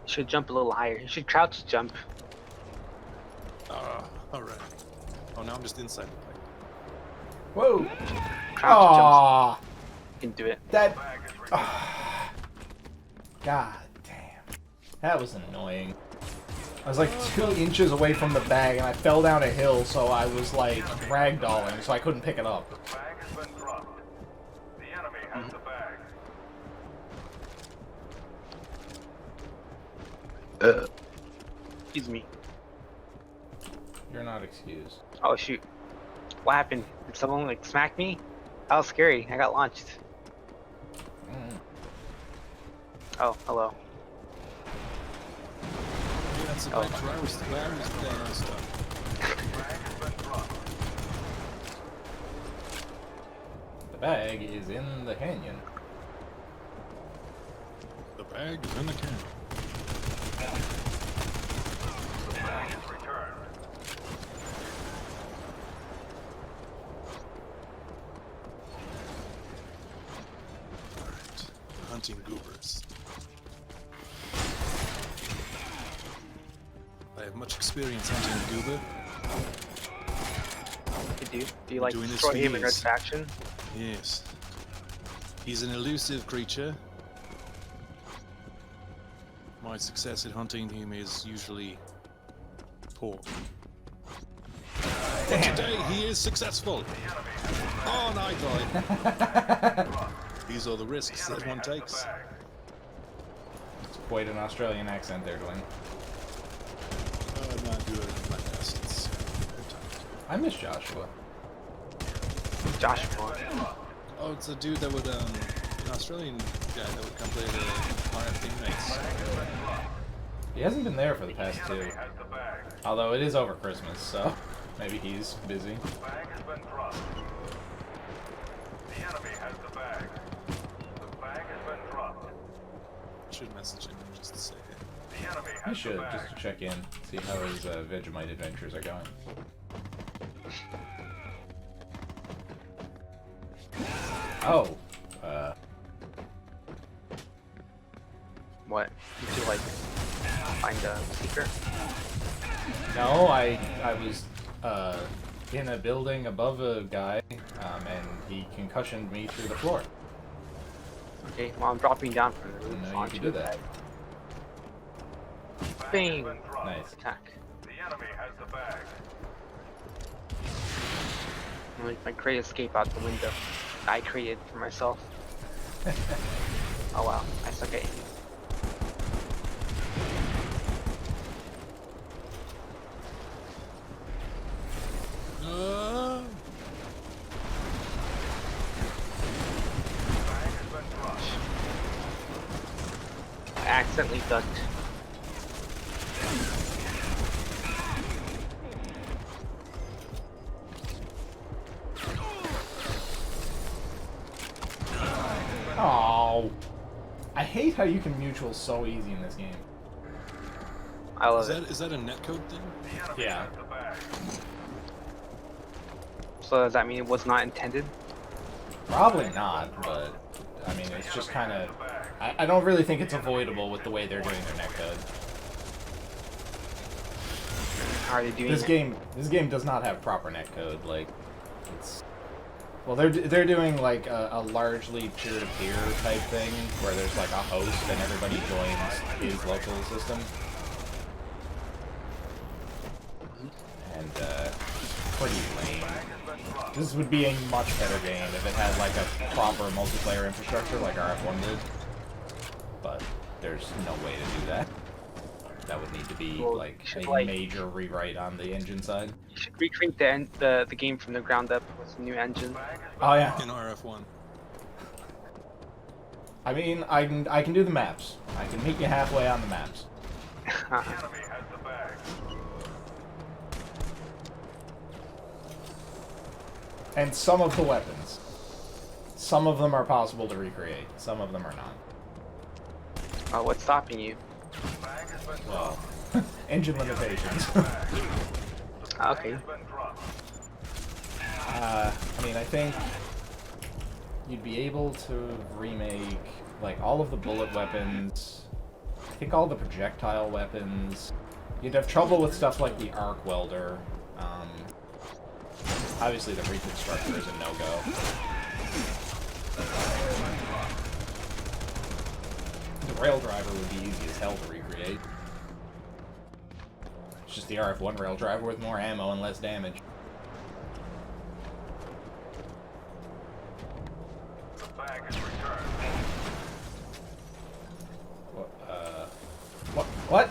You should jump a little higher. You should crouch jump. All right. Oh, now I'm just inside the pipe. Whoa! Crouch jump. Aww, You can do it. that. Bag is returned. God damn, that was annoying. I was like 2 inches away from the bag, and I fell down a hill, so I was like ragdolling, so I couldn't pick it up. The bag has been dropped. The enemy has the bag. Excuse me. You're not excused. Oh shoot. What happened? Did someone like smack me? That was scary. I got launched. Mm. Oh, hello. Yeah, that's the Oh. pipe where I was playing and stuff. Bag has been dropped. The bag is in the canyon. The bag is in the can. The bag is returned. All right. Hunting goobers. I have much experience hunting a goober. Do you like Doing this destroy for him in Red years. Faction? Yes. He's an elusive creature. My success at hunting him is usually poor. But today he is successful. Oh, no, I died. These are the risks that one takes. It's quite an Australian accent there, Glenn. I'm not doing my best. It's I miss Joshua. Joshua. oh, it's a dude that would, an Australian guy that would come play the RF teammates. He hasn't been there for the past 2. Has the bag. Although it is over Christmas, so maybe he's busy. Bag has been dropped. The enemy has the bag. The bag has been dropped. Should message him just to say hey. The enemy He has the should, bag. just to check in, see how his Vegemite adventures are going. Oh, What? Did you like find a secret? no, I was in a building above a guy, and he concussioned me through the floor. Okay, well I'm dropping down from the roof No, you onto can do the that. bed. Bag Bang! has been dropped. Nice. Attack. The enemy has the bag. I'm like my great escape out the window. I created for myself. Oh wow, I suck at aiming. accidentally ducked. Oh, I hate how you can mutual so easy in this game. I love it. Is that a netcode thing? Yeah. The bag. So does that mean it was not intended? Probably not, but I mean, it's just kind of. I don't really think it's avoidable with the way they're doing their netcode. How are they doing This it? this game does not have proper netcode. Like, it's. Well, they're doing like a largely peer-to-peer type thing where there's like a host and everybody joins his local system. And pretty lame. This would be a much better game if it had like a proper multiplayer infrastructure like RF1 did. But there's no way to do that. That would need to be Well, like you should, a like- major rewrite on the engine side. You should recreate the game from the ground up with a new engine. Oh yeah. In RF1. I mean, I can do the maps. I can meet you halfway on the maps. The enemy has the bag. And some of the weapons. Some of them are possible to recreate. Some of them are not. What's stopping you? Bag has been Well, engine limitations. Okay. been dropped. I mean, I think you'd be able to remake like all of the bullet weapons. I think all the projectile weapons. You'd have trouble with stuff like the arc welder. Obviously, the reconstructor is a no-go. The rail driver would be easy as hell to recreate. It's just the RF1 rail driver with more ammo and less damage. The bag is returned. What?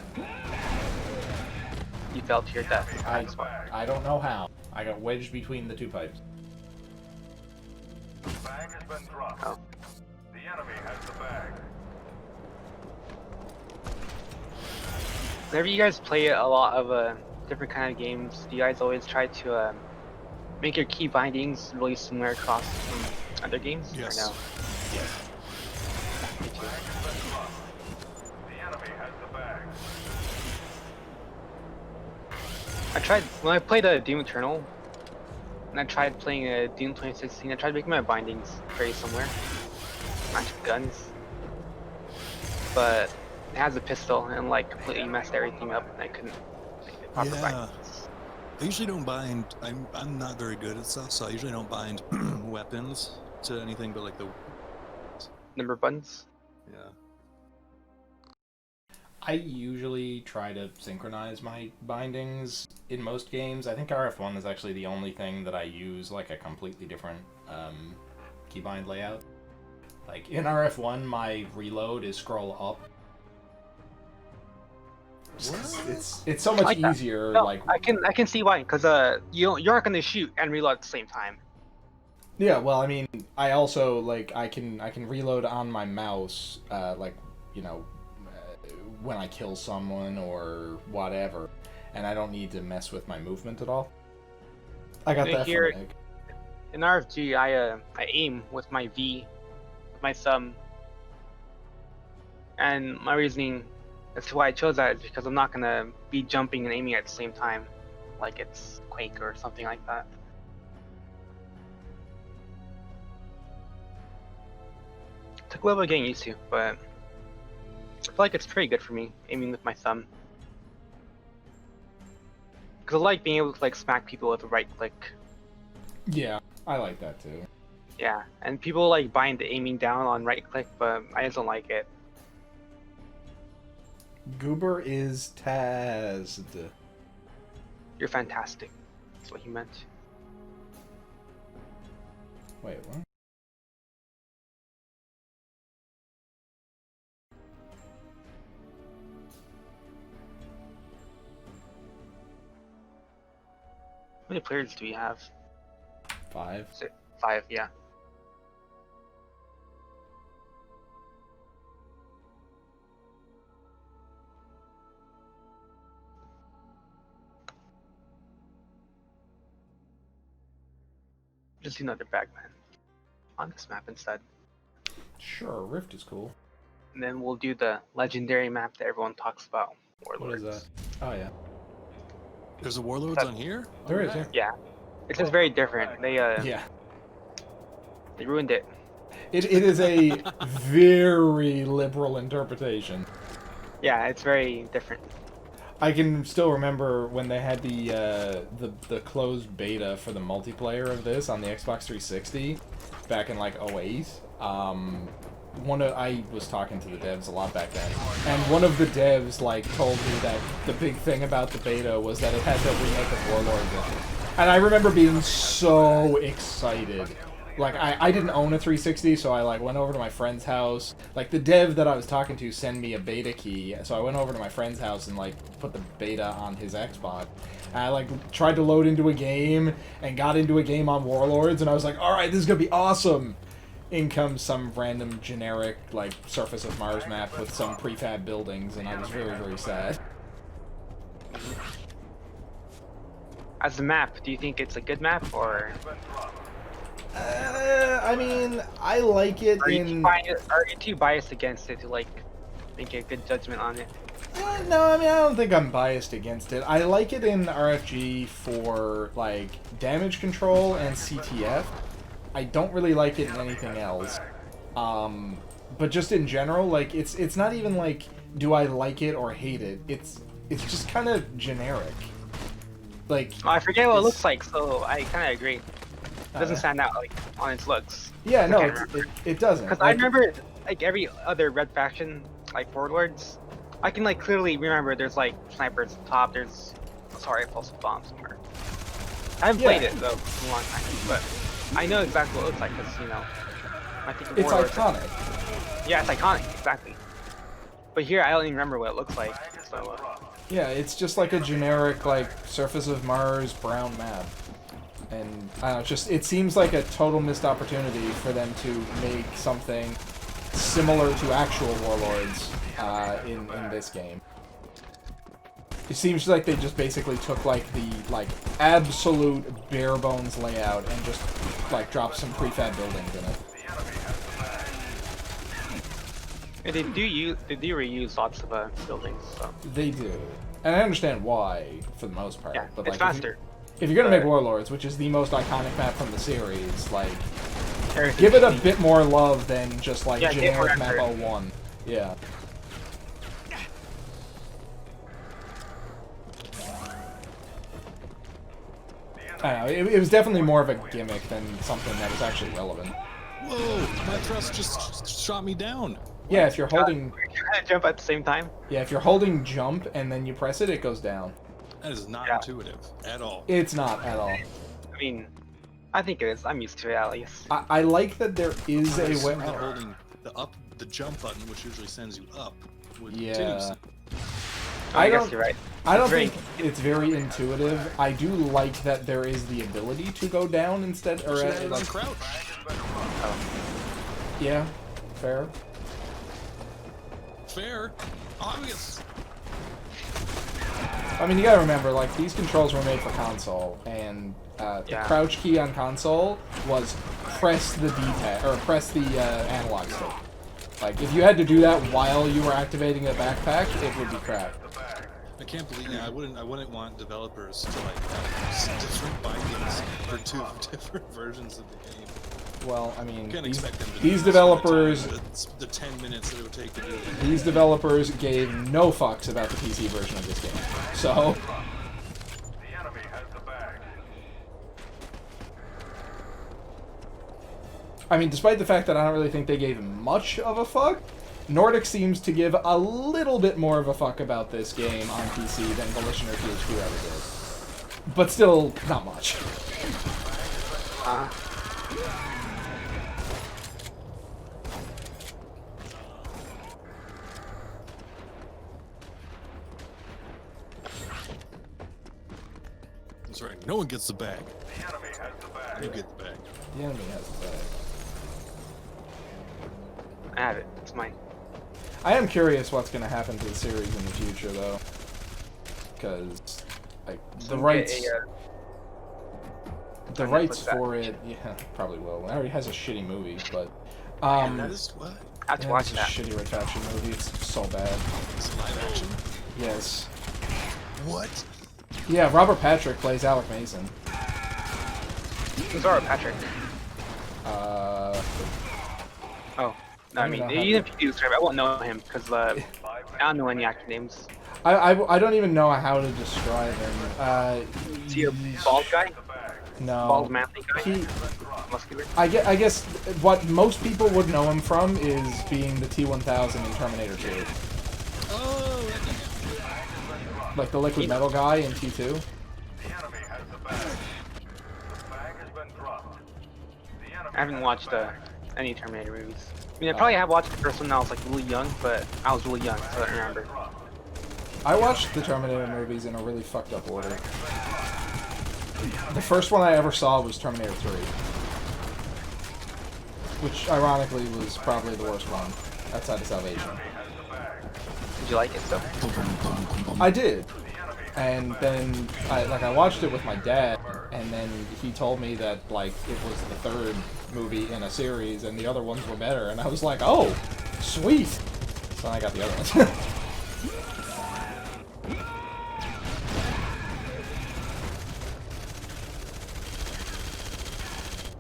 You fell to your death. I don't know how. I got wedged between the two pipes. The bag has been dropped. Oh. The enemy has the bag. Whenever you guys play a lot of different kind of games, do you guys always try to make your key bindings really similar across other games? Yes. Or no? Yes. Me too. Bag has been dropped. The enemy has the bag. I tried when I played Doom Eternal, and I tried playing Doom 2016. I tried making my bindings very similar, match guns, but it has a pistol and like completely messed everything up, and I couldn't make the proper Yeah. bindings. I usually don't bind. I'm not very good at stuff, so I usually don't bind weapons to anything but like the. Number buttons. Yeah. I usually try to synchronize my bindings in most games. I think RF1 is actually the only thing that I use like a completely different keybind layout. Like in RF1, my reload is scroll up. It's so much like that. easier. No, like I can see why, because you aren't gonna shoot and reload at the same time. yeah, well, I mean, I also like I can reload on my mouse, like you know, when I kill someone or whatever, and I don't need to mess with my movement at all. I got Yeah, that here- from Egg. In RFG, I aim with my V, with my thumb, and my reasoning as to why I chose that is because I'm not gonna be jumping and aiming at the same time, like it's Quake or something like that. Took a little bit of getting used to, but I feel like it's pretty good for me aiming with my thumb. Cause I like being able to like smack people with a right click. Yeah, I like that too. Yeah, and people like bind the aiming down on right click, but I just don't like it. Goober is Tazed. You're fantastic. That's what he meant. Wait, what? How many players do we have? 5? 5, yeah. Just do another Bagman on this map instead. Sure, Rift is cool. And then we'll do the legendary map that everyone talks about. What Warlords. is that? Oh yeah, There's a Warlords on here? there is. Alright. Yeah. It's just very different. They Yeah. they ruined it. It is a very liberal interpretation. Yeah, it's very different. I can still remember when they had the closed beta for the multiplayer of this on the Xbox 360 back in like 08. I was talking to the devs a lot back then, and one of the devs like told me that the big thing about the beta was that it had the remake of Warlords in it. And I remember being so excited. Like, I didn't own a 360, so I, like, went over to my friend's house. Like, the dev that I was talking to sent me a beta key, so I went over to my friend's house and, like, put the beta on his Xbox. And I, like, tried to load into a game, and got into a game on Warlords, and I was like, alright, this is gonna be awesome! In comes some random generic, like, surface of Mars map with some prefab buildings, and I was very, very sad. As a map, do you think it's a good map, or I mean, I like it are you, in... are you too biased against it to like make a good judgment on it? No, I mean, I don't think I'm biased against it. I like it in RFG for, like, damage control and CTF. I don't really like it in anything else. But just in general, like, it's not even like, do I like it or hate it? It's just kind of generic. Like, Oh, I forget what it looks like, so I kind of agree. It doesn't stand out like on its looks. Yeah, no, I can't it doesn't. Because Like, I remember like every other Red faction, like Warlords, I can like clearly remember there's like snipers at the top. There's sorry, pulse bombs somewhere. I haven't played it though in a long time, but I know exactly what it looks like because I think it's Warlords. iconic. Yeah, it's iconic, exactly. But here, I don't even remember what it looks like. So Yeah, it's just like a generic, like, surface of Mars brown map. And, I don't know, it seems like a total missed opportunity for them to make something similar to actual Warlords in this game. It seems like they just basically took, like, the, like, absolute bare bones layout and just, like, dropped some prefab buildings in it. and they do reuse lots of buildings. So They do. And I understand why, for the most part. yeah, but, it's like, faster. If you're gonna make Warlords, which is the most iconic map from the series, like, Everything give it a unique. bit more love than just, like, Yeah, give generic more map effort. 01. Yeah. I don't know, it was definitely more of a gimmick than something that was actually relevant. Whoa! My thrust just shot me down. Yeah, if you're holding, Jump at the same time. yeah, if you're holding jump and then you press it, it goes down. That is not Yeah. intuitive at all. It's not at all. I mean, I think it is. I'm used to it at least. I like that there is I a assume way. that holding the jump button, which usually sends you up, would Yeah. continue to send- I guess don't- you're right. I don't It's very- think it's very intuitive. I do like that there is the ability to go down instead, or Should have it on like, crouch. yeah, fair. Fair. Obvious. I mean, you gotta remember, like, these controls were made for console, and the Yeah. crouch key on console was press the D-pad, or press the analog stick. Like, if you had to do that while you were activating the backpack, it would be crap. I can't believe. Yeah, I wouldn't want developers to like have different bindings for two different versions of the game. Well, I mean, You can't these, expect them to do these this all the time, developers, the 10 minutes that it would take to do it. these developers gave no fucks about the PC version of this game. So, The enemy has the bag. I mean, despite the fact that I don't really think they gave much of a fuck, Nordic seems to give a little bit more of a fuck about this game on PC than Volition or THQ ever did. But still, not much. That's right. No one gets the bag. The enemy has the bag. You get the bag. The enemy has the bag. I have it. It's mine. I am curious what's going to happen to the series in the future, though. Because, like, the rights... The on rights Netflix for adaptation. it, yeah, probably will. It already has a shitty movie, but That is what? I have to yeah, watch it's a that. shitty Red Faction movie. It's so bad. It's live action? Yes. What? Yeah, Robert Patrick plays Alec Mason. Who's Robert Patrick? Oh, no, I don't mean, know how even to- if you do describe it, I won't know him because I don't know any actor names. I don't even know how to describe him. Is he a bald guy? No. Bald manly guy? He, Muscular? I guess what most people would know him from is being the T-1000 in Terminator 2. Oh, Like the liquid metal guy in T2. The enemy has the bag. The bag has been dropped. The enemy I haven't has watched the bag. any Terminator movies. I mean, I probably have watched the first one when I was like really young, but I was really young, so I don't remember. I watched the Terminator movies in a really fucked up order. The first one I ever saw was Terminator 3. Which, ironically, was probably the worst one, outside of Salvation. Did you like it so? I did. And then, I watched it with my dad, and then he told me that, like, it was the third movie in a series, and the other ones were better, and I was like, oh, sweet! So I got the other ones.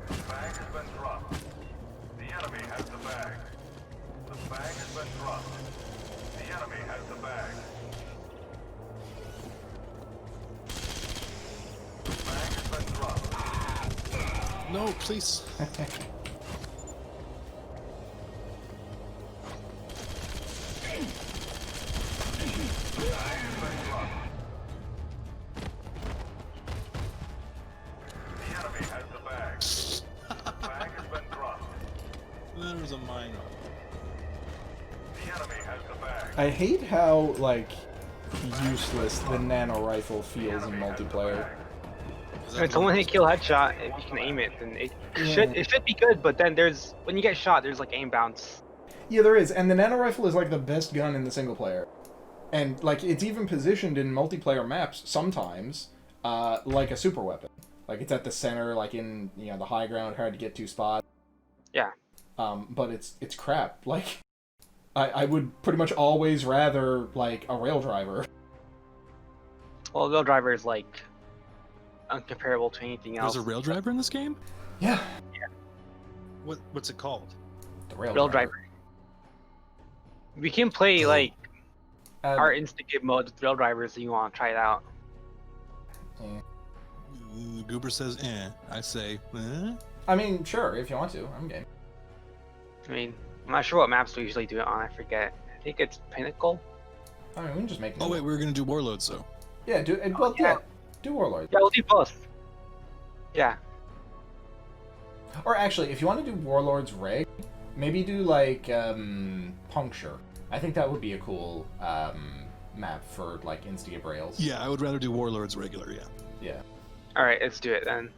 The bag has been dropped. The enemy has the bag. The bag has been dropped. The enemy has the bag. The bag has been dropped. no, please. The enemy has the bag. The bag has been dropped. There's a mine. The enemy has the bag. I hate how, like, useless the nano rifle feels in multiplayer. When it's a one-hit kill headshot, if you can aim it, then it should be good. But then when you get shot, there's like aim bounce. Yeah, there is, and the nano rifle is like the best gun in the single player, and like it's even positioned in multiplayer maps sometimes, like a super weapon. Like it's at the center, like in the high ground, hard to get to spot. Yeah. But it's crap. Like I would pretty much always rather like a rail driver. Well, the driver is like uncomparable to anything else. There's a rail driver in this game? Yeah. What's it called? The rail driver. We can play like Um, our instigate mode with rail drivers if you want to try it out. Goober says, eh. I say, eh? I mean, sure, if you want to, I'm game. I mean, I'm not sure what maps we usually do it on. I forget. I think it's Pinnacle. I mean, we can just make. Oh wait, we were gonna do Warlords though. Yeah, do well. yeah. Yeah, do Warlord. Yeah, we'll do both. Yeah. Or actually, if you want to do Warlord's Reg, maybe do like Puncture. I think that would be a cool map for like instigate rails. Yeah, I would rather do Warlords regular. Yeah. Yeah. All right, let's do it then.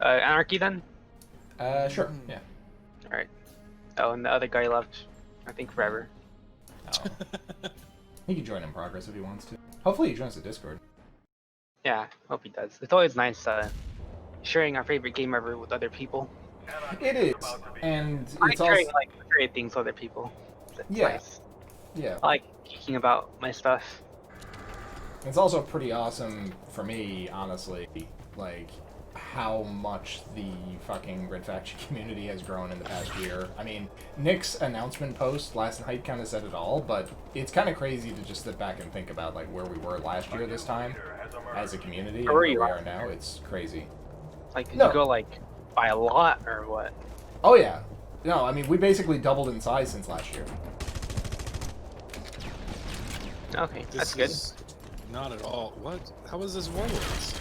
Anarchy then. Sure. Yeah. All right. Oh, and the other guy left. I think forever. Oh. He can join in progress if he wants to. Hopefully, he joins the Discord. Yeah, hope he does. It's always nice sharing our favorite game ever with other people. It is, and I like it's also sharing like great things with other people. It's Yeah. nice. yeah. I like geeking about my stuff. It's also pretty awesome for me, honestly. Like how much the fucking Red Faction community has grown in the past year. I mean, Nick's announcement post last night kind of said it all, but it's kind of crazy to just sit back and think about like where we were last year this time as a community and Where where you we are. are now. It's crazy. Like, did No. you go like by a lot or what? Oh yeah. No, I mean we basically doubled in size since last year. Okay, This that's good. is not at all. What? How is this Warlords?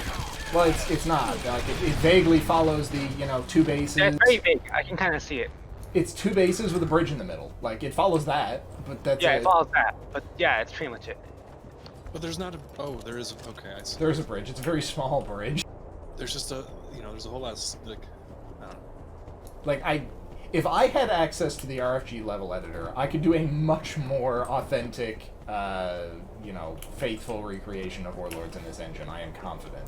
Well, it's not. Like it vaguely follows the two bases. Yeah, it's very big. I can kind of see it. It's two bases with a bridge in the middle. Like it follows that, but that's Yeah, it. it follows that. But yeah, it's pretty much it. But there's not a. Oh, there is. Okay, I see. There's a bridge. It's a very small bridge. There's just a. There's a whole lot of like. I don't know. Like if I had access to the RFG level editor, I could do a much more authentic, faithful recreation of Warlords in this engine. I am confident.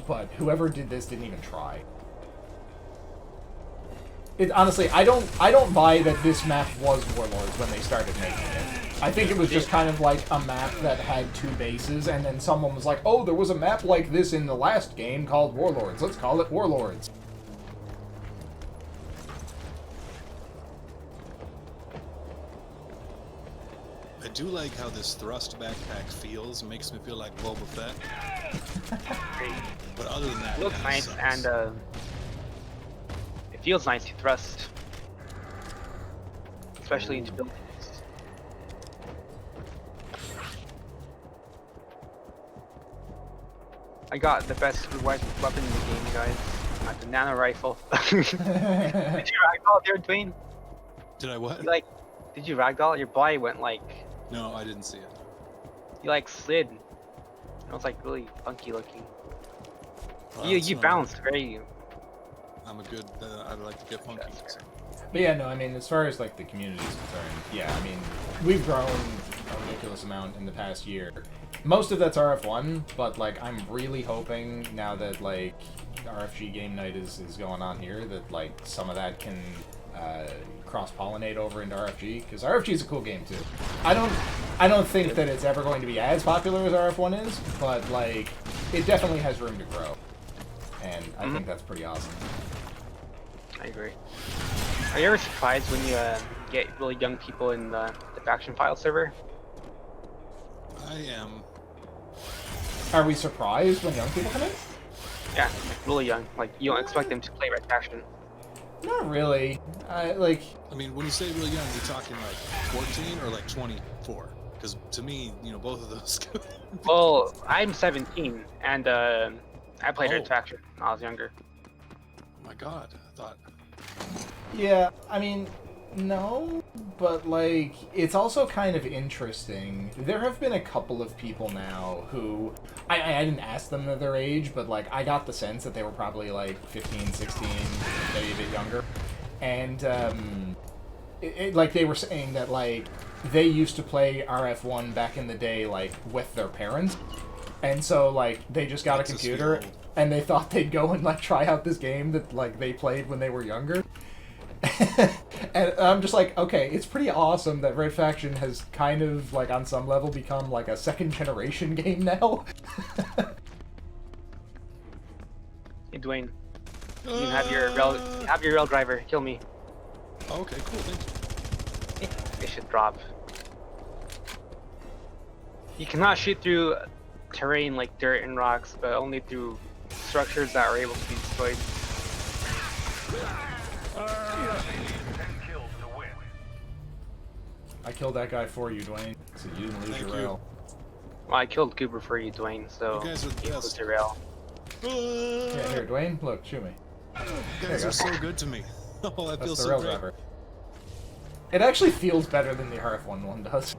but whoever did this didn't even try. Honestly, I don't buy that this map was Warlords when they started making it. I think it was just kind of like a map that had 2 bases, and then someone was like, oh, there was a map like this in the last game called Warlords. Let's call it Warlords. I do like how this thrust backpack feels. It makes me feel like Boba Fett. But other than that, It looks nice, sucks. and it feels nice to thrust, especially into buildings. I got the best weapon in the game, guys. I got the nano rifle. Did you ragdoll there, Dwayne? Did I what? Did you ragdoll? Your body went like, No, I didn't see it. you like slid. It was like really funky looking. Well, you that's not- bounced very. I'm a good. I like to get funky. So. But yeah, no, I mean, as far as like the community is concerned, yeah, I mean, we've grown a ridiculous amount in the past year. Most of that's RF1, but like I'm really hoping now that like RFG game night is going on here that like some of that can cross-pollinate over into RFG, because RFG is a cool game too. I don't think that it's ever going to be as popular as RF1 is, but like it definitely has room to grow, and I think that's pretty awesome. I agree. Are you ever surprised when you get really young people in the faction file server? I am. Are we surprised when young people come in? Yeah, like really young. Like you don't expect them to play Red Faction. Not really. I mean, when you say really young, you're talking like 14 or like 24? Because to me, both of those. Well, I'm 17, and I played Red Oh. Faction when I was younger. Oh my God, I thought. Yeah, I mean, no, but like, it's also kind of interesting. There have been a couple of people now who, I didn't ask them their age, but like, I got the sense that they were probably like 15, 16, maybe a bit younger. And, like, they were saying that like, they used to play RF1 back in the day, like, with their parents. And so, like, they just got a computer, and they thought they'd go and, like, try out this game that, like, they played when they were younger. And I'm just like, okay, it's pretty awesome that Red Faction has kind of, like, on some level become, like, a second-generation game now. Hey, Dwayne, you have your rail driver. Kill me. Oh, okay, cool, thank you. It should drop. You cannot shoot through terrain like dirt and rocks, but only through structures that are able to be destroyed. 10 kills to win. I killed that guy for you, Dwayne, so you didn't lose Thank your you. rail. Well, I killed Goober for you, Dwayne, so You guys are the you lose best. your rail. Yeah, here, Dwayne, look, shoot me. You guys are so good to me. Oh, that That's feels the so rail great. driver. It actually feels better than the RF1 one does.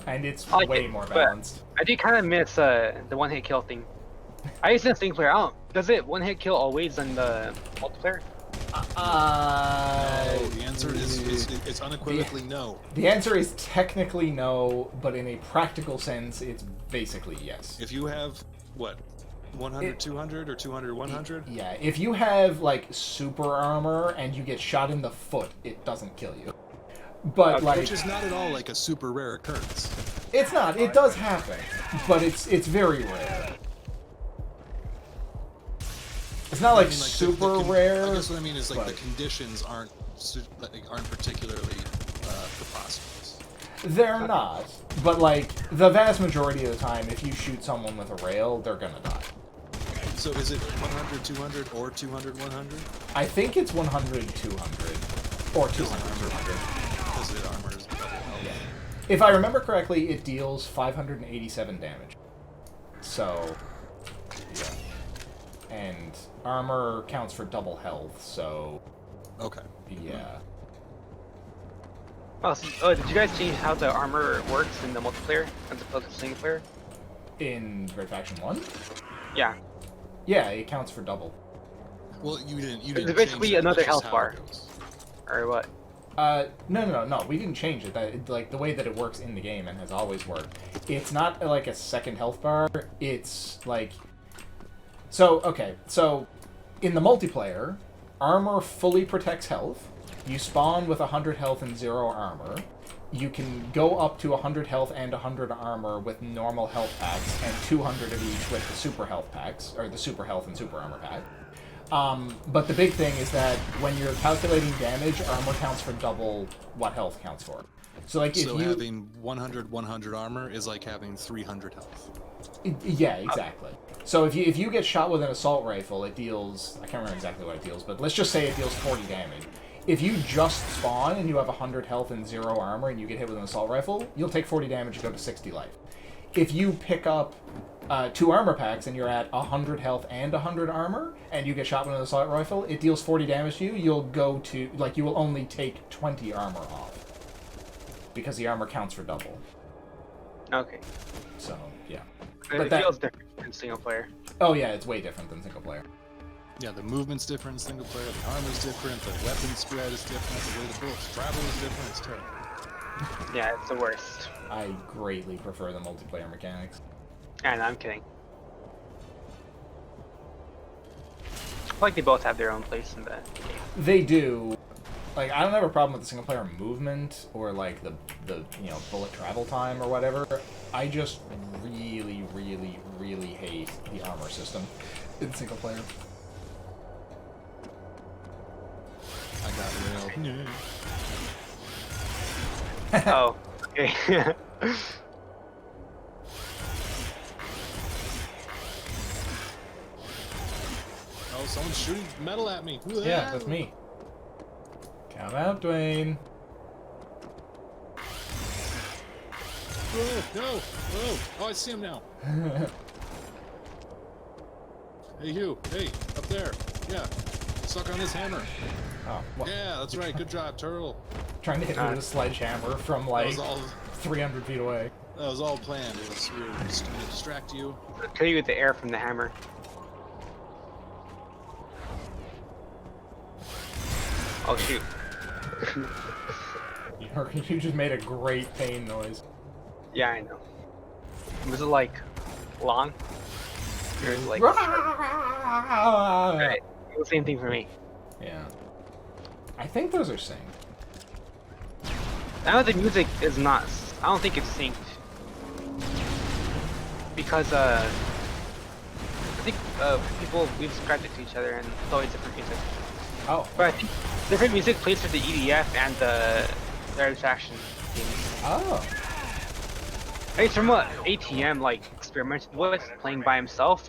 And it's I like way it, more but balanced. I do kind of miss the one-hit kill thing. I used to think, does it one-hit kill always in the multiplayer? Oh, the answer is it's unequivocally no. The answer is technically no, but in a practical sense, it's basically yes. If you have, what, 100, It- 200, or 200, 100? Yeah, if you have, like, super armor and you get shot in the foot, it doesn't kill you. But, Okay. like, Which is not at all like a super rare occurrence. it's not. It does happen, but it's very rare. It's not, like, I mean, like, super I rare. guess what I mean is, like, but the conditions aren't particularly preposterous. they're not. But, like, the vast majority of the time, if you shoot someone with a rail, they're gonna die. So is it 100, 200, or 200, 100? I think it's 100, 200. Or 200, 200. Because the armor is double health. Yeah. If I remember correctly, it deals 587 damage. So, yeah. And armor counts for double health, so, Okay. yeah. Oh, did you guys change how the armor works in the multiplayer as opposed to single player? In Red Faction 1? Yeah. Yeah, it counts for double. Well, you didn't. It's change basically it, another that's just health how bar. it goes. Or what? No, we didn't change it. Like, the way that it works in the game and has always worked. It's not, like, a second health bar. It's, like, So, okay, so in the multiplayer, armor fully protects health. You spawn with 100 health and 0 armor. You can go up to 100 health and 100 armor with normal health packs, and 200 of each with the super health packs, or the super health and super armor pack. But the big thing is that when you're calculating damage, armor counts for double what health counts for. So, like, if So you... having 100 armor is like having 300 health. Yeah, exactly. So if you get shot with an assault rifle, it deals... I can't remember exactly what it deals, but let's just say it deals 40 damage. If you just spawn and you have 100 health and 0 armor and you get hit with an assault rifle, you'll take 40 damage and go to 60 life. If you pick up 2 armor packs and you're at 100 health and 100 armor and you get shot with an assault rifle, it deals 40 damage to you. You'll go to... Like, you will only take 20 armor off. Because the armor counts for double. Okay. So, yeah. It feels different in single player. Oh, yeah, it's way different than single player. Yeah, the movement's different in single player, the armor's different, the weapon spread is different, the way the bullets travel is different, it's terrible. Yeah, it's the worst. I greatly prefer the multiplayer mechanics. And I'm kidding. I feel like they both have their own place in the game. They do. Like, I don't have a problem with the single player movement or like the bullet travel time or whatever. I just really, really, really hate the armor system in single player. I got railed. Oh, okay. Oh, someone's shooting metal at me. Yeah, that's me. Come out, Dwayne. Oh, no! Oh, I see him now. Hey, Hugh. Hey, up there. Yeah. Suck on this hammer. Oh, what? Yeah, that's right. Good job, turtle. Trying to hit me with a sledgehammer from like 300 feet away. That was all planned. We were just going to distract you. Kill you with the air from the hammer. Oh shoot. You just made a great pain noise. Yeah, I know. Was it like long? Or is it like right. It was the same thing for me. Yeah. I think those are synced. I know the music is not. I don't think it's synced because I think we've subscribed it to each other and it's always different music. Oh. But I think different music plays for the EDF and the faction things. Oh. It's from what ATM like experimented with playing by himself.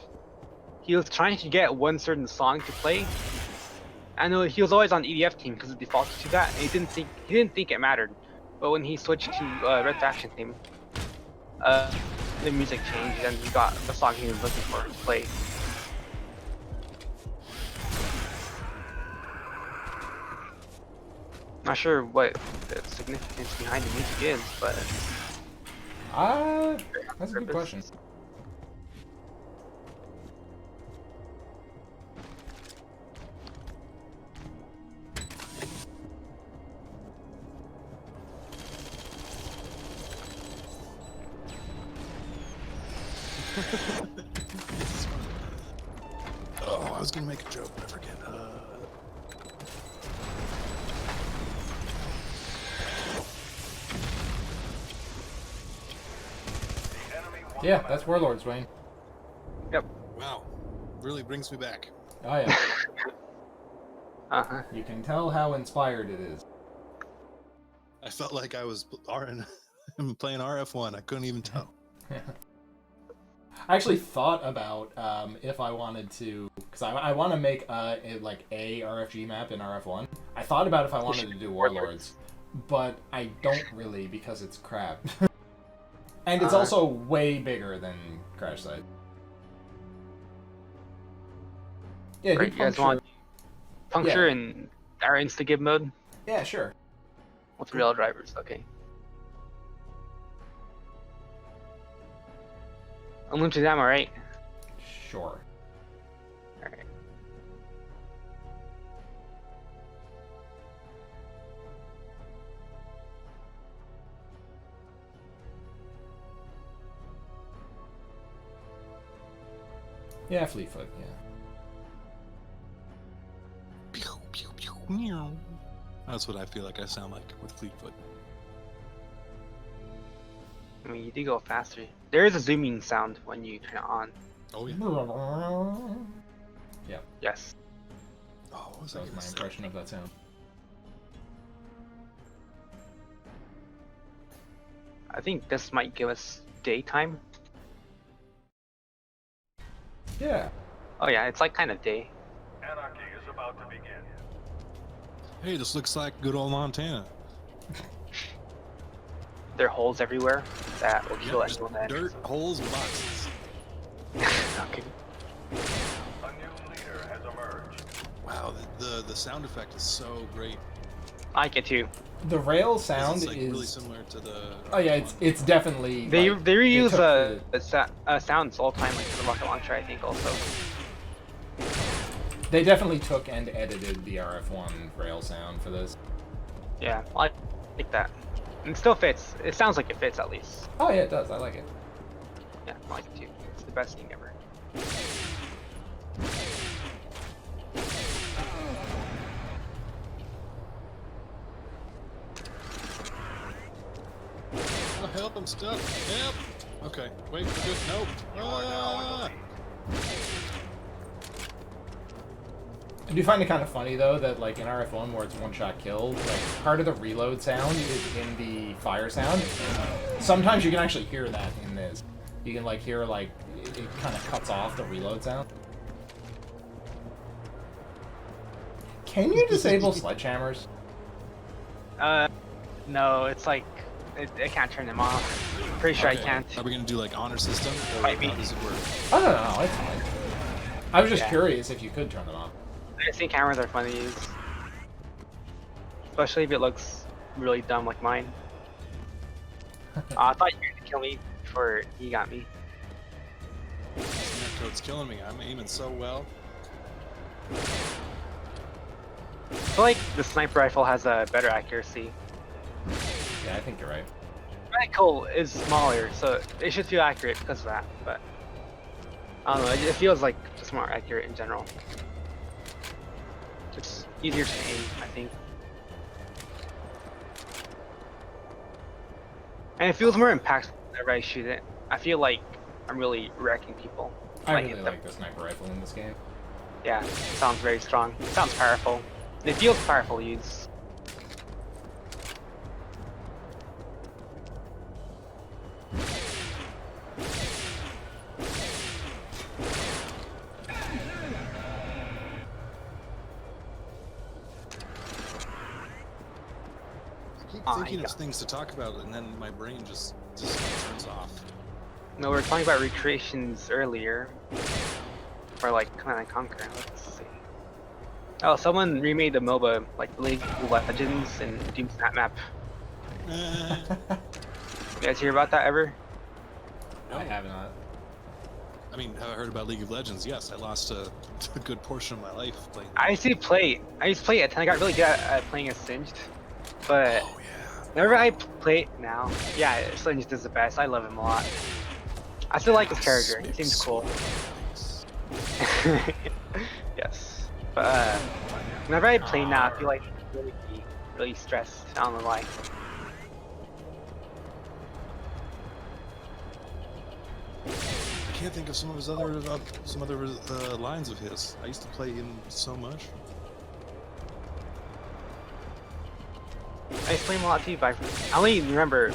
He was trying to get one certain song to play. I know he was always on EDF team because it defaulted to that. And he didn't think it mattered. But when he switched to Red Faction team, the music changed and he got the song he was looking for to play. Not sure what the significance behind the music is, but that's a good question. Oh, I was gonna make a joke, but I forget. Yeah, that's Warlords, Wayne. yep. Wow, really brings me back. Oh yeah. Uh-huh. You can tell how inspired it is. I felt like I was playing RF1. I couldn't even tell. I actually thought about if I wanted to, because I want to make a RFG map in RF1. I thought about if I wanted to do Warlords, but I don't really because it's crap. And it's also way bigger than Crash Site. Yeah, Right, you guys want Puncture in our Insta-Gib mode? Yeah, sure. With real drivers, okay. Unlimited ammo, right? Sure. Alright. Yeah, Fleetfoot. Yeah. Pew, pew, pew, meow. That's what I feel like I sound like with Fleetfoot. I mean, you do go faster. There is a zooming sound when you turn it on. Oh yeah. Yeah, Yes. Oh, what was that I was gonna my say? impression of that sound. I think this might give us daytime. Yeah. Oh yeah, it's like kind of day. Anarchy is about to begin. Hey, this looks like good old Montana. There are holes everywhere that will kill Yep, just anyone that dirt, holes, and boxes. Okay. A new leader has emerged. Wow, the sound effect is so great. I like it too. The rail 'Cause sound it's like is. really similar to the. Oh yeah, it's definitely. They like, reuse took sounds all the time, like for the rocket launcher, I think also. They definitely took and edited the RF1 rail sound for this. Yeah, I like that. And it still fits. It sounds like it fits at least. Oh yeah, it does. I like it. Yeah, I like it too. It's the best thing ever. Oh, help! I'm stuck. Help! Okay, wait. We're good. Nope. Ah! I do find it kind of funny though that like in RF1 where it's one-shot kill, like part of the reload sound is in the fire sound. Sometimes you can actually hear that in this. You can like hear like it kind of cuts off the reload sound. Can you disable sledgehammers? No, it's like I can't turn them off. Pretty sure Okay, I can't. Are we gonna do like honor system, or Might be. how does it work? I don't know. It's fine. I was just Yeah. curious if you could turn them off. I think cameras are fun to use. Especially if it looks really dumb like mine. I thought you were gonna kill me before he got me. That code's killing me. I'm aiming so well. I feel like the sniper rifle has a better accuracy. Yeah, I think you're right. Reticle is smaller, so it should feel accurate because of that, but I don't know, it feels like just more accurate in general. Just easier to aim, I think. And it feels more impactful whenever I shoot it. I feel like I'm really wrecking people. I Like, really like the sniper rifle in this game. Yeah, it sounds very strong. It sounds powerful. It feels powerful to use. I keep Oh, thinking yeah. of things to talk about, and then my brain just turns off. No, we were talking about recreations earlier. Or like Command & Conquer, let's see. Oh, someone remade the MOBA, like League of Legends and Doom Snap Map. You guys hear about that ever? I have not. I mean, have I heard about League of Legends? Yes, I lost a good portion of my life playing. I used to play it, and I got really good at playing as Singed. But Oh yeah. whenever I play it now, yeah, Singed is the best. I love him a lot. I still like his character. He seems cool. Yes. But whenever I play now, I feel like really stressed. I don't know why. I can't think of some of his other lines of his. I used to play him so much. I used to play him a lot too, but I only remember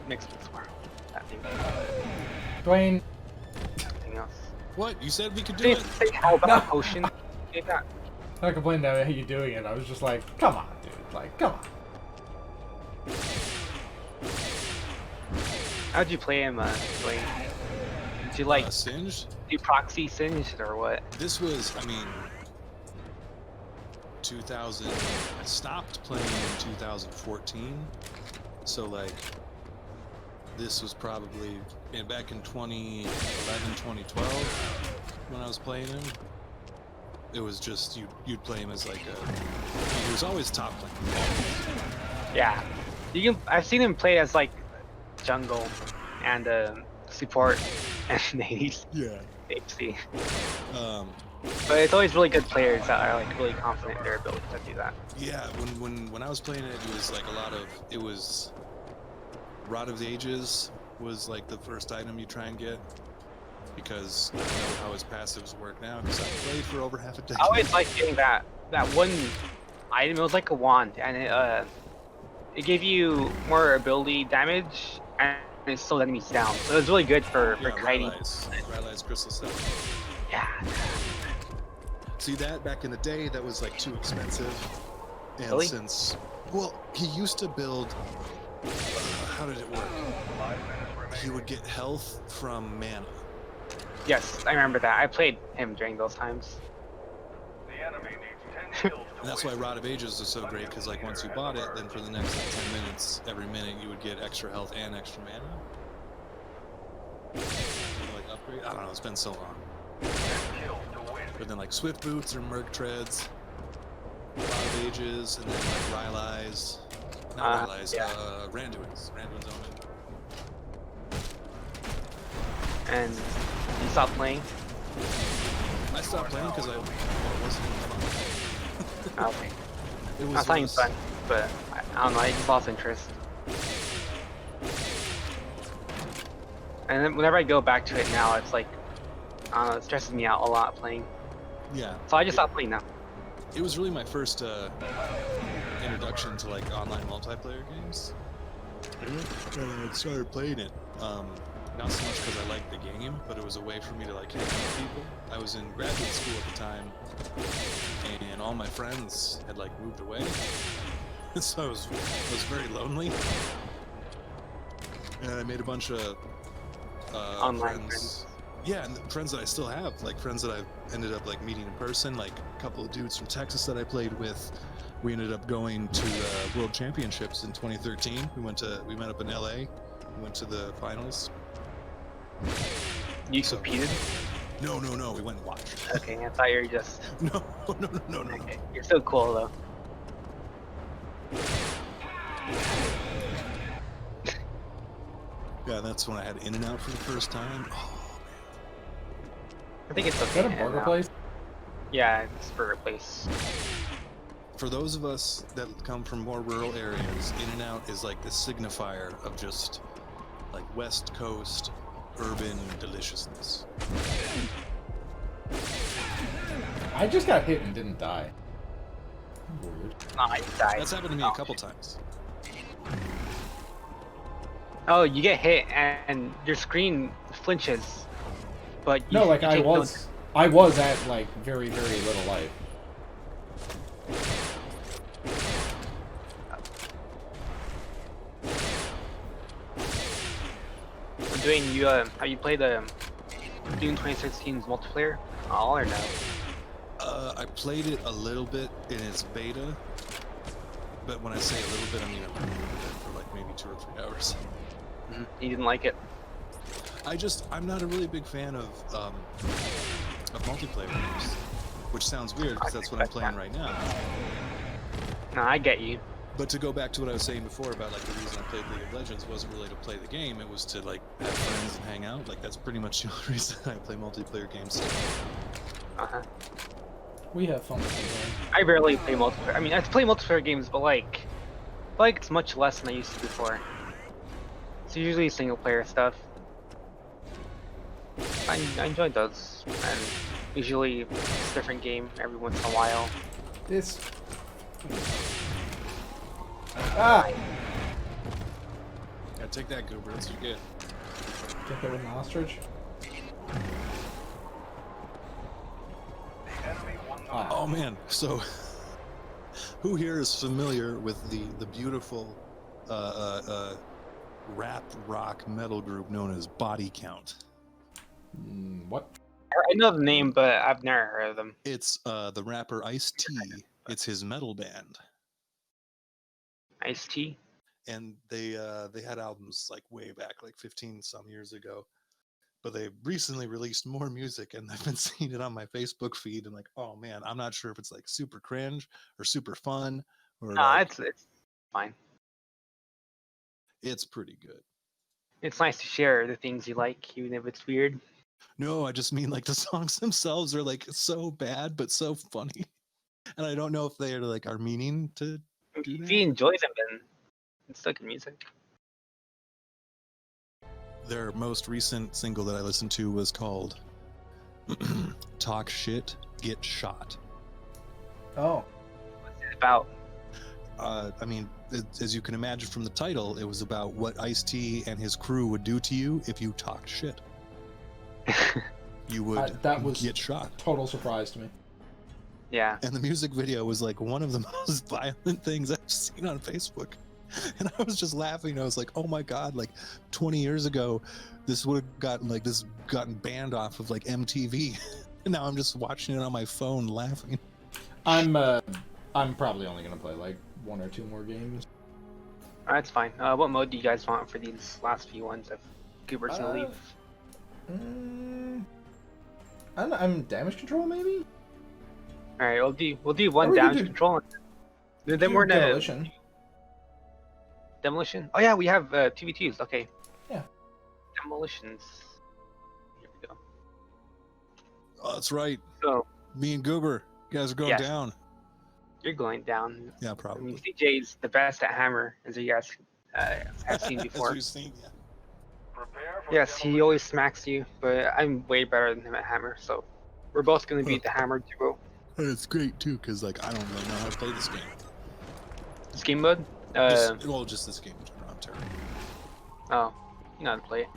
mixed with Swarm. That thing. Dwayne, Nothing else. What? You said we could do Say, it? say how about potion? Say that. I complained about how you doing it. I was just like, come on, dude. Like, come on. How'd you play him, Dwayne? Did you like Singed? do proxy Singed or what? This was, I mean, 2000. I stopped playing in 2014. So like, this was probably back in 2011, 2012 when I was playing him. It was just you'd play him as like he was always top lane. Yeah, I've seen him play as like jungle and support. and they need Yeah. HP. Um, But it's always really good players that are like really confident in their ability to do that. yeah. When I was playing it, it was like it was Rod of the Ages was like the first item you try and get, because I don't know how his passives work now because I've played for over half a decade. I always like getting that one item. It was like a wand, and it gave you more ability damage, and it slowed enemies down. So it was really good for kiting. Rylai's crystal set. Yeah. See that back in the day, that was like too expensive, and Really? since he used to build. How did it work? 5 minutes remaining. He would get health from mana. Yes, I remember that. I played him during those times. The enemy needs 10 kills to And that's win. why Rod of Ages is so great, because like once you bought it, then for the next like, 10 minutes, every minute you would get extra health and extra mana. Like upgrade. I don't know. It's been so long. 10 kills to win. But then like Swift Boots or Merc Treads, Rod of Ages, and then like Rylai's. Not Rylai's. yeah. Randuin's Omen. And you stopped playing? I stopped playing because it wasn't fun. Okay. It I was thought you fun, but I don't know. I just lost interest. And then whenever I go back to it now, it's like, I don't know, it stresses me out a lot playing. Yeah. So I just stopped playing now. It was really my first introduction to like online multiplayer games. And I started playing it. Not so much because I liked the game, but it was a way for me to like hang out with people. I was in graduate school at the time, and all my friends had like moved away, so I was very lonely. And I made a bunch of Online friends. Yeah, and friends that I still have, like friends that I've ended up like meeting in person, like a couple of dudes from Texas that I played with. We ended up going to World Championships in 2013. We met up in LA. We went to the finals. You competed? No, we went and watched. Okay, I thought you were just... No. Okay, you're so cool though. Yeah, that's when I had In-N-Out for the first time. Oh, I think it's Is okay. that a burger place? Yeah, it's a burger place. for those of us that come from more rural areas, In-N-Out is like the signifier of just like West Coast urban deliciousness. I just got hit and didn't die. Weird. No, I died. That's happened to me a couple times. Oh, you get hit and your screen flinches, but you, No, like you I take was at like very, very little life. I'm doing you. Have you played the Dune 2016's multiplayer? All or no? I played it a little bit in its beta, but when I say a little bit, I mean I played it for like maybe 2 or 3 hours. You didn't like it? I'm not a really big fan of multiplayer games, which sounds weird because that's what I'm playing right now. No, I get you. But to go back to what I was saying before about like the reason I played League of Legends wasn't really to play the game, it was to like have friends and hang out. Like that's pretty much the only reason I play multiplayer games. We have fun with the game. I barely play multiplayer. I mean, I play multiplayer games, but like it's much less than I used to before. It's usually single player stuff. I enjoy those, and usually it's a different game every once in a while. This. Ah! Yeah, take that, Goober. That's what you get. Get hit with an ostrich. Enemy won the Ah. Oh man, so who here is familiar with the beautiful rap rock metal group known as Body Count? What? I know the name, but I've never heard of them. It's the rapper Ice-T. It's his metal band, Ice-T? and they had albums like way back, like 15 some years ago. But they recently released more music, and I've been seeing it on my Facebook feed, and like, oh man, I'm not sure if it's like super cringe or super fun or Nah, like, it's fine. it's pretty good. It's nice to share the things you like, even if it's weird. No, I just mean like the songs themselves are like so bad but so funny, and I don't know if they are like are meaning to do If that. he enjoys them, then it's still good music. Their most recent single that I listened to was called "Talk Shit, Get Shot." Oh. What's it about? I mean, as you can imagine from the title, it was about what Ice-T and his crew would do to you if you talked shit. You would That was get shot. total surprise to me. Yeah. And the music video was like one of the most violent things I've seen on Facebook. And I was just laughing. I was like, oh my God, like 20 years ago, this would have gotten banned off of like MTV. And now I'm just watching it on my phone laughing. I'm probably only gonna play like 1 or 2 more games. That's fine. What mode do you guys want for these last few ones if Goober's gonna leave? I'm damage control maybe. All right, we'll do one we could damage do- control. Then we're gonna Demolition. demolition. Oh yeah, we have 2v2s. Okay. Yeah. Demolitions. Here we go. Oh, that's right. So Me and Goober, you guys are going Yes. down. you're going down. Yeah, I probably. mean, CJ's the best at hammer, as you guys have seen As before. we've seen, yeah. Prepare for Yes, he always smacks you, but I'm way better than him at hammer. So we're both gonna be the hammer duo. And it's great too, because like I don't really know how to play this game. This game mode. Just this game in general. I'm terrible. Oh, you know how to play it.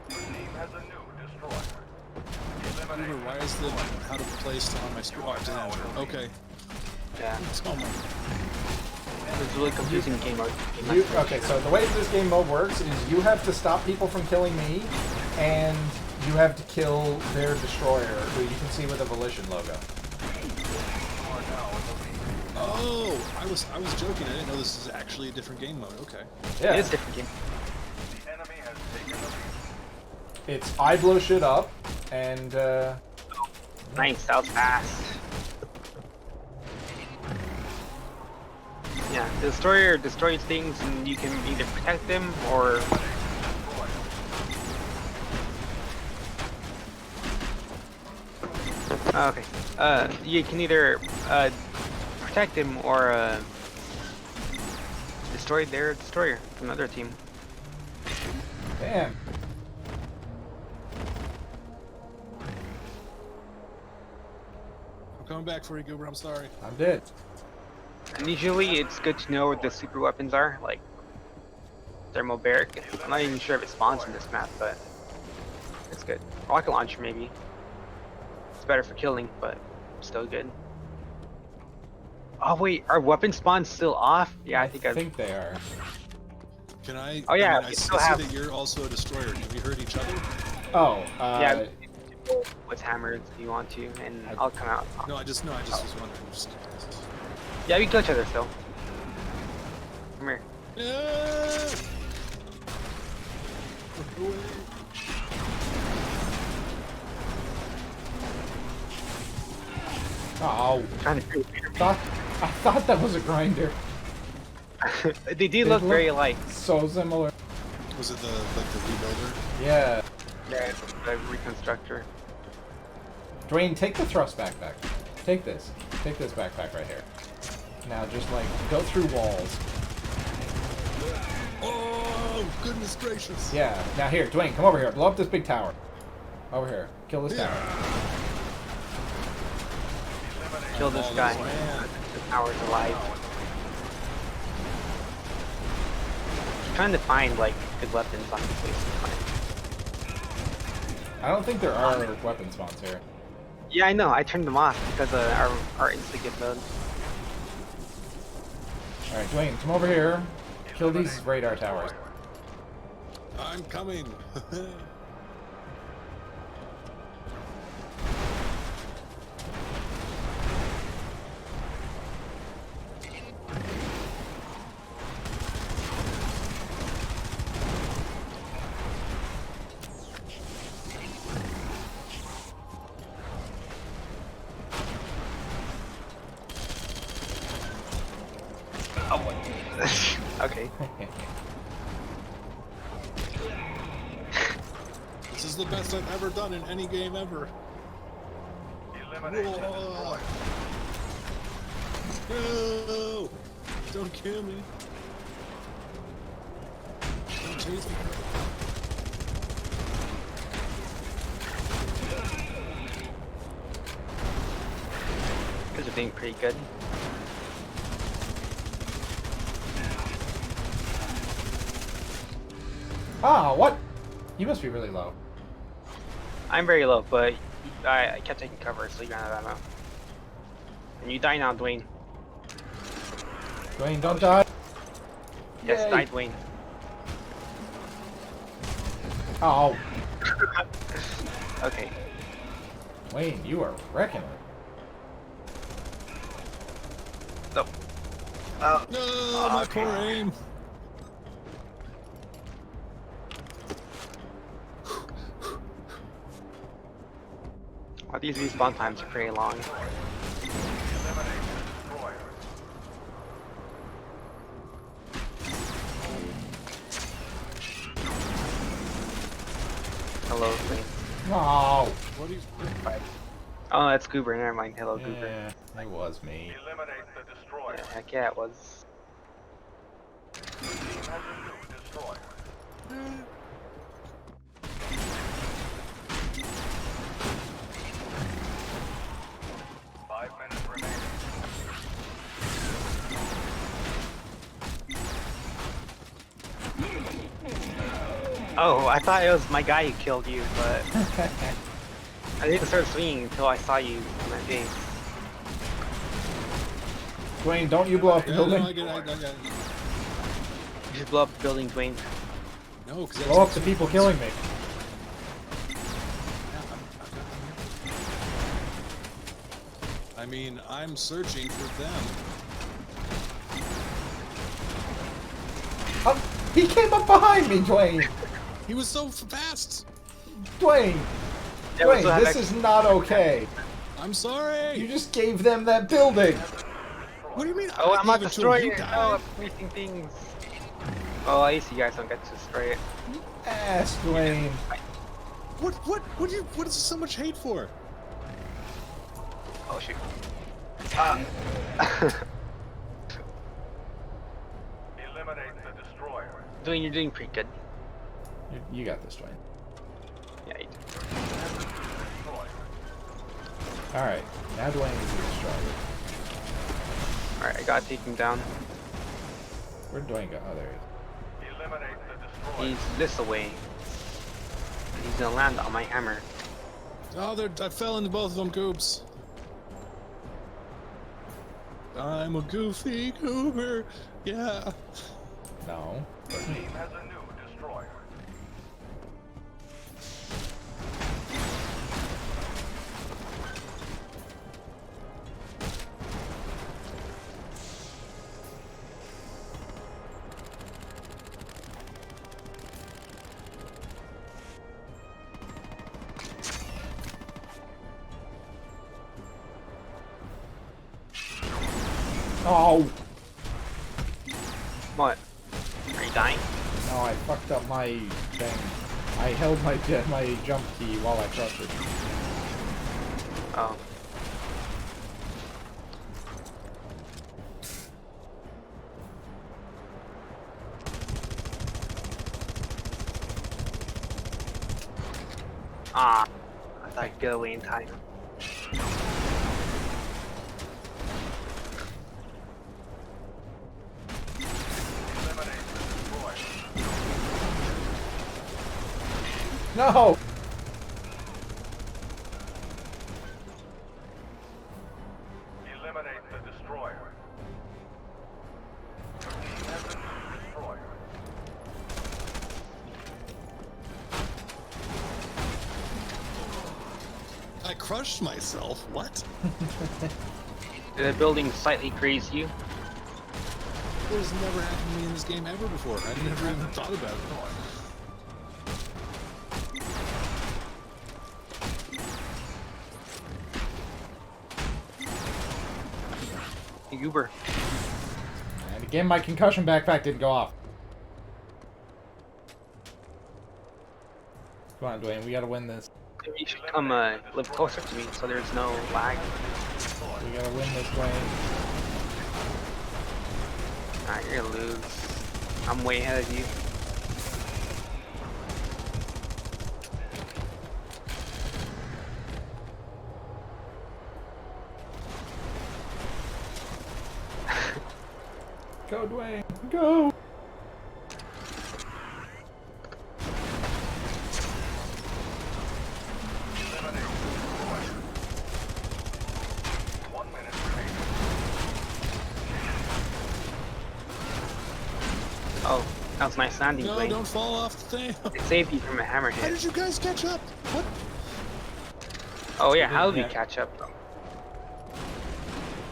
the team has a new destroyer. Eliminate Goober, why is the how to play still on my screen? Oh, I didn't enter. Okay. Yeah, It's on my- it's a really confusing game mode. Okay, so the way this game mode works is you have to stop people from killing me, and you have to kill their destroyer, who you can see with a Volition logo. Oh, I was joking. I didn't know this is actually a different game mode. Okay. Yeah, It is a different game. the enemy has taken the lead. it's I blow shit up, and Nice, that was fast. Yeah, the destroyer destroys things, and you can either protect them or. Okay. You can either protect him or destroy their destroyer from another team. damn. I'm coming back for you, Goober. I'm sorry. I'm dead. And usually it's good to know what the super weapons are, like thermobaric. I'm not even sure if it spawns in this map, but it's good. Rocket launcher maybe. It's better for killing, but still good. Oh wait, are weapon spawns still off? Yeah, I think they are. Can I? Oh, yeah, I, mean, I we see still have- that you're also a destroyer. Can we hurt each other? Oh, yeah. With hammers if you want to, and I'll come out. No, I just was wondering. Just, Yeah, we can kill each other still. Come here. yeah. Oh, Trying to I thought that was a grinder. they do look very alike. So similar. Was it the rebuilder? Yeah. Yeah, the reconstructor. Dwayne, take the thrust backpack. Take this. Take this backpack right here. Now just like go through walls. Oh, goodness gracious! Yeah. Now here, Dwayne, come over here. Blow up this big tower. Over here. Kill this tower. Kill this guy. The tower's alive. Trying to find like good weapons on this place. I don't think there are weapon spawns here. Yeah, I know. I turned them off because of our insta-get mode. Alright, Dwayne, come over here. Kill these radar towers. I'm coming. Okay. This is the best I've ever done in any game ever. Eliminate the destroyer. No! Don't kill me. Don't chase me. You guys are doing pretty good. Ah, what? You must be really low. I'm very low, but I kept taking cover, so you ran out of ammo. And you die now, Dwayne. Dwayne, don't die. Yes, Yay. die, Dwayne. Oh, Okay. Dwayne, you are wrecking it. So. No, my poor aim. Well, these respawn times are pretty long. Eliminate the destroyer. Hello, Dwayne. Oh, What are you... Oh, that's Goober. Never mind. Hello, Goober. yeah, it was me. Eliminate the destroyer. Yeah, heck yeah, it was. Team has a new destroyer. Five minutes remaining. Oh, I thought it was my guy who killed you, but I didn't start swinging until I saw you in my face. Dwayne, don't you blow up the Yeah, building. no, I get it. You should blow up the building, Dwayne. No, because Blow up the people killing me. I mean, I'm searching for them. Oh, he came up behind me, Dwayne. He was so fast. Dwayne, Yeah, we still Dwayne, have this is not okay. I'm sorry. You just gave them that building. What do you mean? Oh, I I'm not gave it to him, destroying you it. died. Oh, I'm wasting things. Oh, at least you guys don't get to destroy it. Ass, Dwayne. What is so much hate for? Oh shoot. Eliminate the destroyer. Dwayne, you're doing pretty good. You got this, Dwayne. Yeah, you did. Destroyer. All right, now Dwayne is the destroyer. Alright, I gotta take him down. Where'd Dwayne go? Oh, there he is. Eliminate the destroyer. He's this away. And he's gonna land on my hammer. Oh, I fell into both of them, Goops. I'm a goofy goober. Yeah. No. The team has a new destroyer. Oh, What? Are you dying? no, I fucked up my thing. I held my jump key while I crushed it. Oh. Ah. I thought I'd get away in time. Eliminate the destroyer. No! Eliminate the destroyer. The team has a new destroyer. I crushed myself. What? Did the building slightly graze you? This has never happened to me in this game ever before. I never even thought about it. Hey, Goober. And again, my concussion backpack didn't go off. Come on, Dwayne, we gotta win this. Maybe you should come live closer to me so there's no lag. We gotta win this, Dwayne. Alright, you're gonna lose. I'm way ahead of you. Go, Dwayne, go! Oh, that was nice landing, No, Dwayne. don't fall off the thing. It saved you from a hammer How hit. did you guys catch up? What? Oh yeah, how did we Yeah. catch up?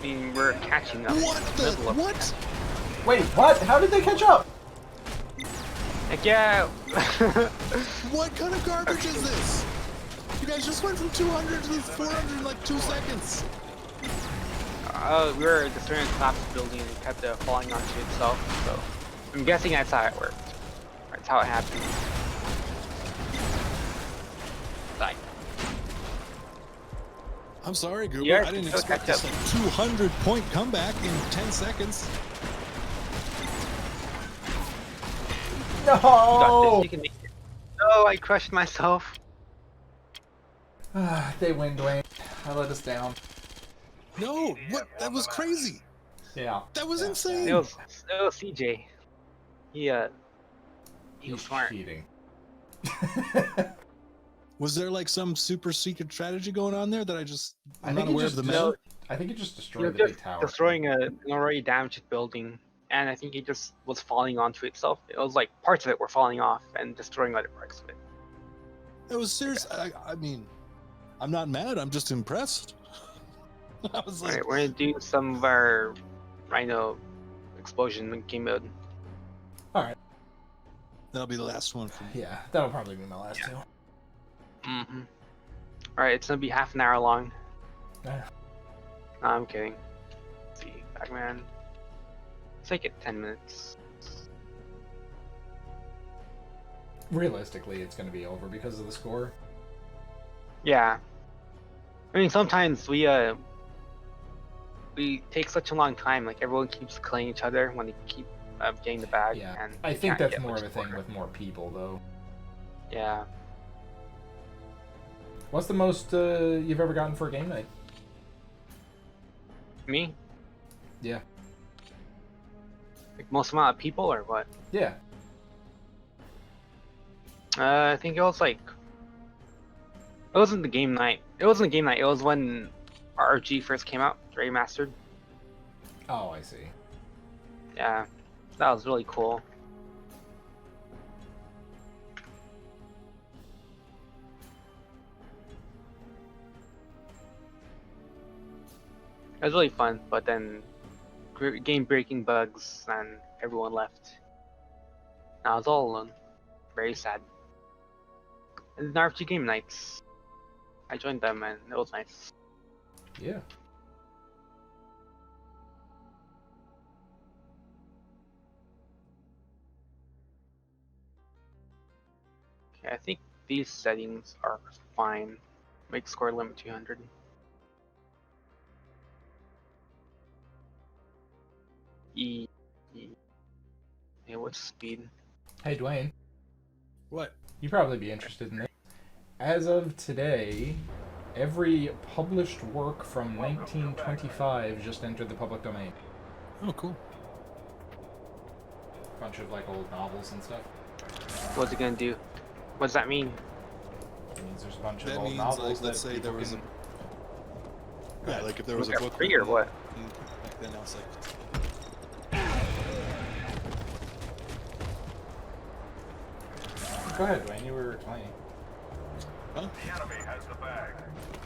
I mean, we're catching up. What in the? middle of- What? Wait, what? How did they catch up? Heck yeah! What kind of garbage is this? You guys just went from 200 to 400 in like 2 seconds. We were destroying a collapsed building and it kept falling onto itself, so I'm guessing that's how it worked. That's how it happened. Die. I'm sorry, Goober. Yeah, I didn't still expect catch this like 200-point comeback in 10 seconds. You got No! this, you can make it. No, I crushed myself. They win, Dwayne. I let us down. No, what? That was crazy. Yeah. That was Yeah. insane. It was CJ. He was He's smart. cheating. Was there like some super secret strategy going on there that I I'm think not he aware just of the no, meta? I think it just He was destroyed the just big tower. destroying an already damaged building, and I think he just was falling onto itself. It was like parts of it were falling off and destroying other parts of it. It was serious. I mean, I'm not mad. I'm just impressed. I was like, Alright, we're gonna do some of our Rhino explosion game mode. that'll be the last one for me. Yeah, that'll probably be my last two. Mm-hmm. Alright, it's gonna be half an hour long. Yeah. No, I'm kidding. Let's see, Pac-Man. Let's make it 10 minutes. Realistically, it's going to be over because of the score. Yeah. I mean, sometimes we take such a long time. Like everyone keeps killing each other when they keep getting the bag. Yeah, and I we think can't that's get more much of a thing score. with more people, though. Yeah. What's the most you've ever gotten for a game night? Me? Yeah. Like most amount of people or what? Yeah. I think it was like. It wasn't the game night. It wasn't a game night. It was when RG first came out, re-mastered. Oh, I see. Yeah, that was really cool. It was really fun, but then game-breaking bugs and everyone left. And I was all alone. Very sad. And then RPG game nights. I joined them and it was nice. Yeah. Okay, I think these settings are fine. Make score limit 200. E. Yeah, what's speed? Hey, Dwayne, What? you'd probably be interested in this. As of today, every published work from 1925 just entered the public domain. Oh, cool. Bunch of like old novels and stuff. What's it gonna do? What does that mean? It means there's a bunch of That old means, novels like, let's that say people there was can... Yeah, like if there was a Like a book free or written what? back then, I was like, Go ahead, Dwayne. You were explaining. huh? The enemy has the bag.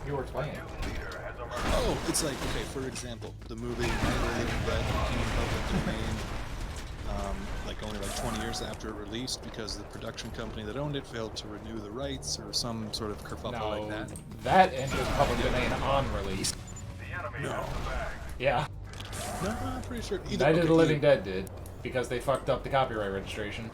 You were explaining. New leader has emerged. Oh, it's like, okay, for example, the movie Night of the Living Dead became public domain like only like 20 years after it released because the production company that owned it failed to renew the rights or some sort of kerfuffle No, like that. that entered public domain on release. The enemy No. has the bag. Yeah. No, I'm pretty sure. Night of the Living either- Dead did, because they fucked up the copyright registration,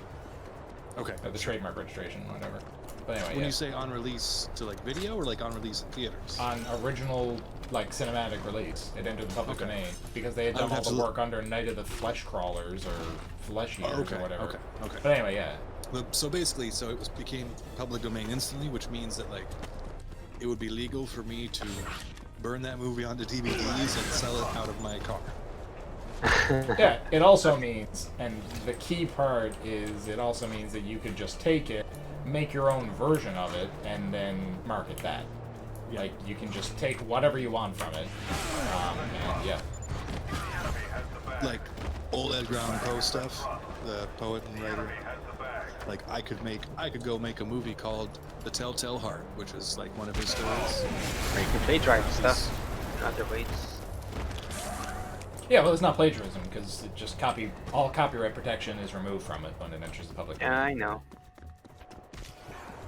Okay. or the trademark registration, whatever. But anyway, When yeah. you say on release to like video or like on release in theaters? On original like cinematic release, it entered the public Okay. domain because they had I done would all the have to work under Night of the Flesh Crawlers or Flesh Eaters Okay, or whatever. okay. But anyway, yeah. So basically, became public domain instantly, which means that like it would be legal for me to burn that movie onto DVDs and sell it out of my car. Yeah, it also means, and the key part is, it also means that you could just take it, make your own version of it, and then market that. Like, you can just take whatever you want from it. And yeah. Like old Edgar Allan Poe stuff, the poet and writer. Like I could go make a movie called The Telltale Heart, which is like one of his stories. Or you can plagiarize stuff in other ways. Yeah, well, it's not plagiarism, because it just all copyright protection is removed from it when it enters the public Yeah, domain. I know.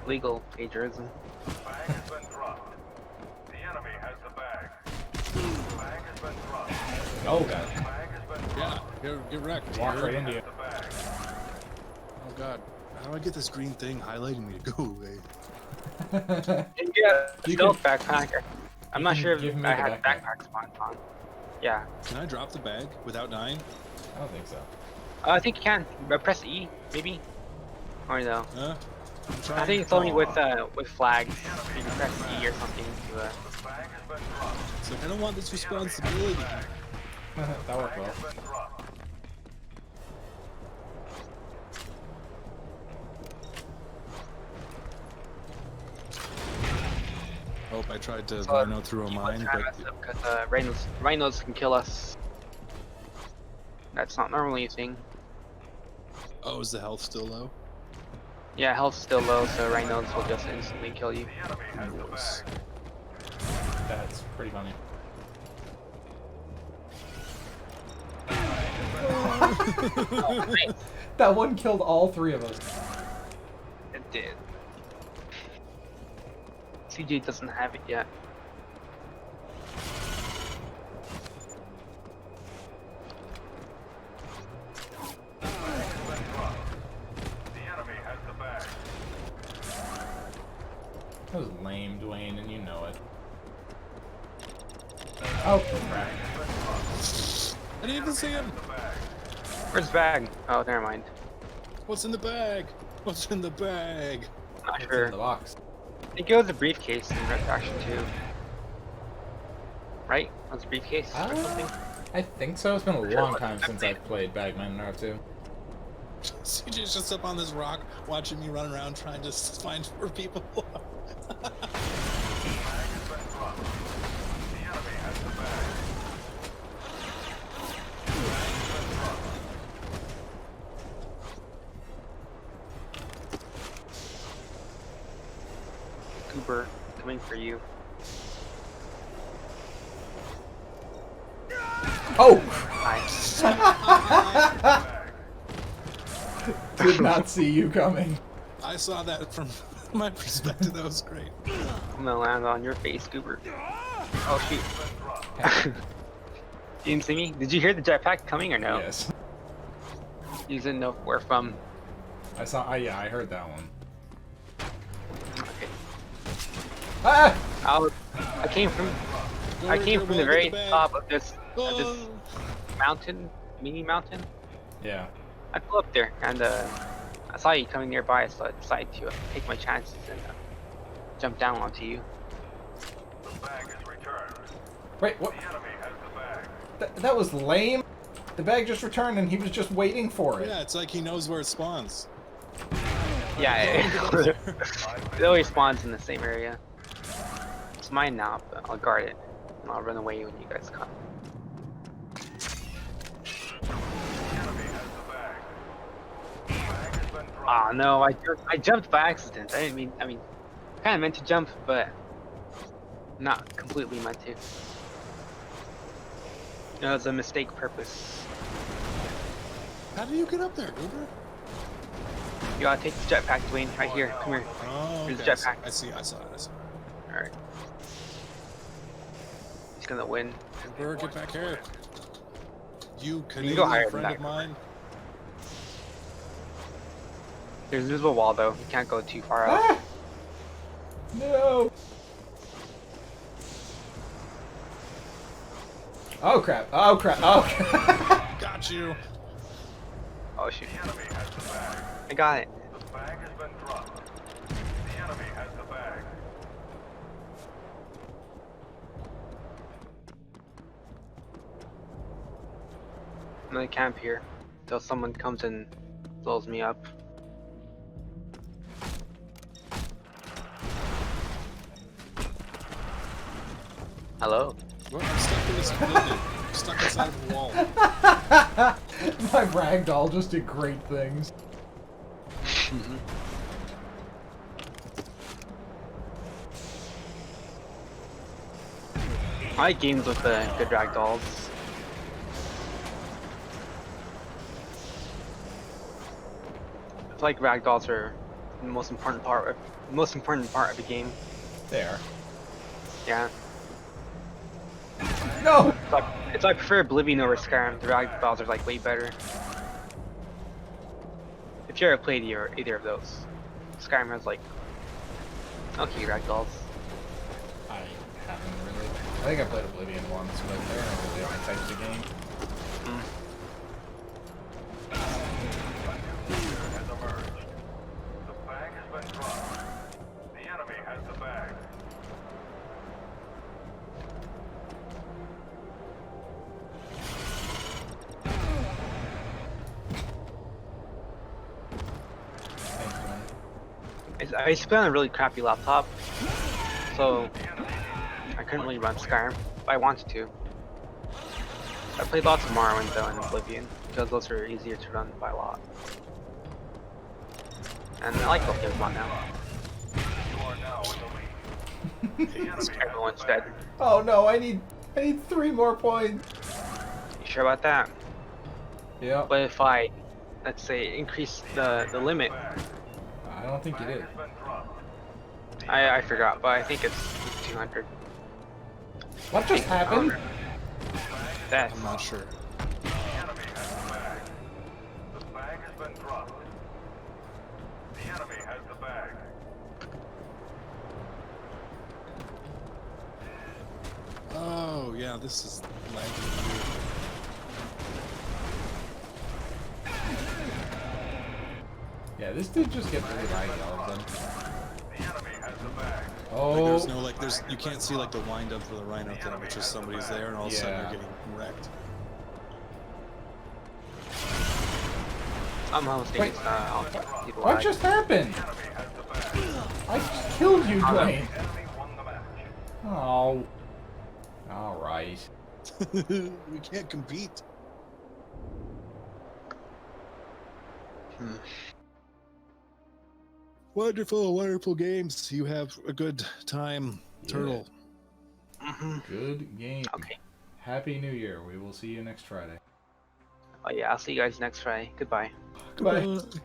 Legal plagiarism. The bag has been dropped. The enemy has the bag. The bag has been dropped. Oh, The God. bag has been Yeah, dropped. get wrecked. Walk right into you. The bag. Oh god, how do I get this green thing highlighting me to go away? Yeah, You stealth can- backpack. I'm you not can sure if give me I the had backpack. backpack spawned on. Yeah. Can I drop the bag without dying? I don't think so. I think you can. Press E, maybe? Or no. Huh? I'm trying. I think it's only with flags. You can press E or something to The bag has been dropped. It's like I don't want this responsibility. That worked well. Has been dropped. Oh, I tried to So, rhino through a mine, but because rhinos can kill us. That's not normally a thing. oh, is the health still low? Yeah, health's still low, so rhinos will just instantly kill you. The enemy has the Gross. bag. That's pretty funny. Oh, nice. That one killed all three of us. It did. CJ doesn't have it yet. The bag has been dropped. The enemy has the bag. That was lame, Dwayne, and you know it. Oh, crap. I didn't even see him. The bag. Where's the bag? Oh, never mind. What's in the bag? What's in the bag? Not It's sure. in the box. I think it was a briefcase in Red Faction 2. Right? It was a briefcase or something? I think so. It's been a long time since I've played Bagman in RF2. CJ's just up on this rock watching me run around trying to find more people. The bag has been dropped. The enemy has the bag. The bag has been dropped. Goober, coming for you. Oh! Nice. Bag. Did not see you coming. I saw that from my perspective. That was great. I'm gonna land on your face, Goober. Oh shoot. Been dropped. You didn't see me? Did you hear the jetpack coming or no? Yes. You didn't know where from. I saw. Yeah, I heard that one. Okay. Ah! I came from the very top of this mountain, mini mountain. Yeah. I flew up there and I saw you coming nearby, so I decided to take my chances and jump down onto you. The bag is returned. Wait, what? The enemy has the bag. That was lame. The bag just returned and he was just waiting for it. Yeah, it's like he knows where it spawns. Yeah, it always spawns in the same area. It's mine now, but I'll guard it and I'll run away when you guys come. The enemy has the bag. The bag has been dropped. Ah no, I jumped by accident. I mean, kind of meant to jump, but not completely meant to. It was a mistake purpose. How do you get up there, Goober? You gotta take the jetpack, Dwayne. Right here. Come here. Oh, Here's okay. the jetpack. I saw it. Alright. He's gonna win. Goober, get back here. You can Canadian go higher than friend that, of mine. There's a visible wall though. You can't go too far out. Ah! No. Oh crap! Oh crap! Oh crap! Got you. Oh shoot. The enemy has the bag. I got it. The bag has been dropped. The enemy has the bag. I'm gonna camp here until someone comes and blows me up. Hello? What? I'm stuck in this building. I'm stuck inside the wall. My ragdoll just did great things. I like games with the good ragdolls. I feel like ragdolls are the most important part of the game. There. Yeah. No. It's like I prefer Oblivion over Skyrim. The ragdolls are like way better. If you ever played either of those, Skyrim has like okay ragdolls. I haven't really. I think I played Oblivion once, but they're not really my types of game. Has emerged. The bag has been dropped. The enemy has the bag. Thanks, man. I used to play on a really crappy laptop, so I couldn't really run Skyrim, but I wanted to. I played lots of Morrowind though and Oblivion, because those are easier to run by a lot. And I like Pokemon now. You are now in the lead. The enemy has Everyone's the dead. bag. Oh no! I need 3 more points. You sure about that? Yeah. But if I, let's say, increase the limit, I don't think you Bag did. has been dropped. I forgot, but I think it's 200. What just happened? That. I'm not sure. The enemy has the bag. The bag has been dropped. The enemy has the bag. Oh yeah, this is lagging weird. Yeah, this did just get really laggy all of them. The enemy has the bag. Like, Oh. there's no you can't see like the wind up for the rhino thing, which is somebody's there and all of a sudden Yeah. they're getting wrecked. Somehow it's Wait. people What lag. just happened? The enemy has the bag. I just killed you, Dwayne. The enemy won the match. Oh. All right. We can't compete. Wonderful, wonderful games. You have a good time, Turtle. Good game. Okay. Happy New Year. We will see you next Friday. Oh yeah, I'll see you guys next Friday. Goodbye. Goodbye. Goodbye.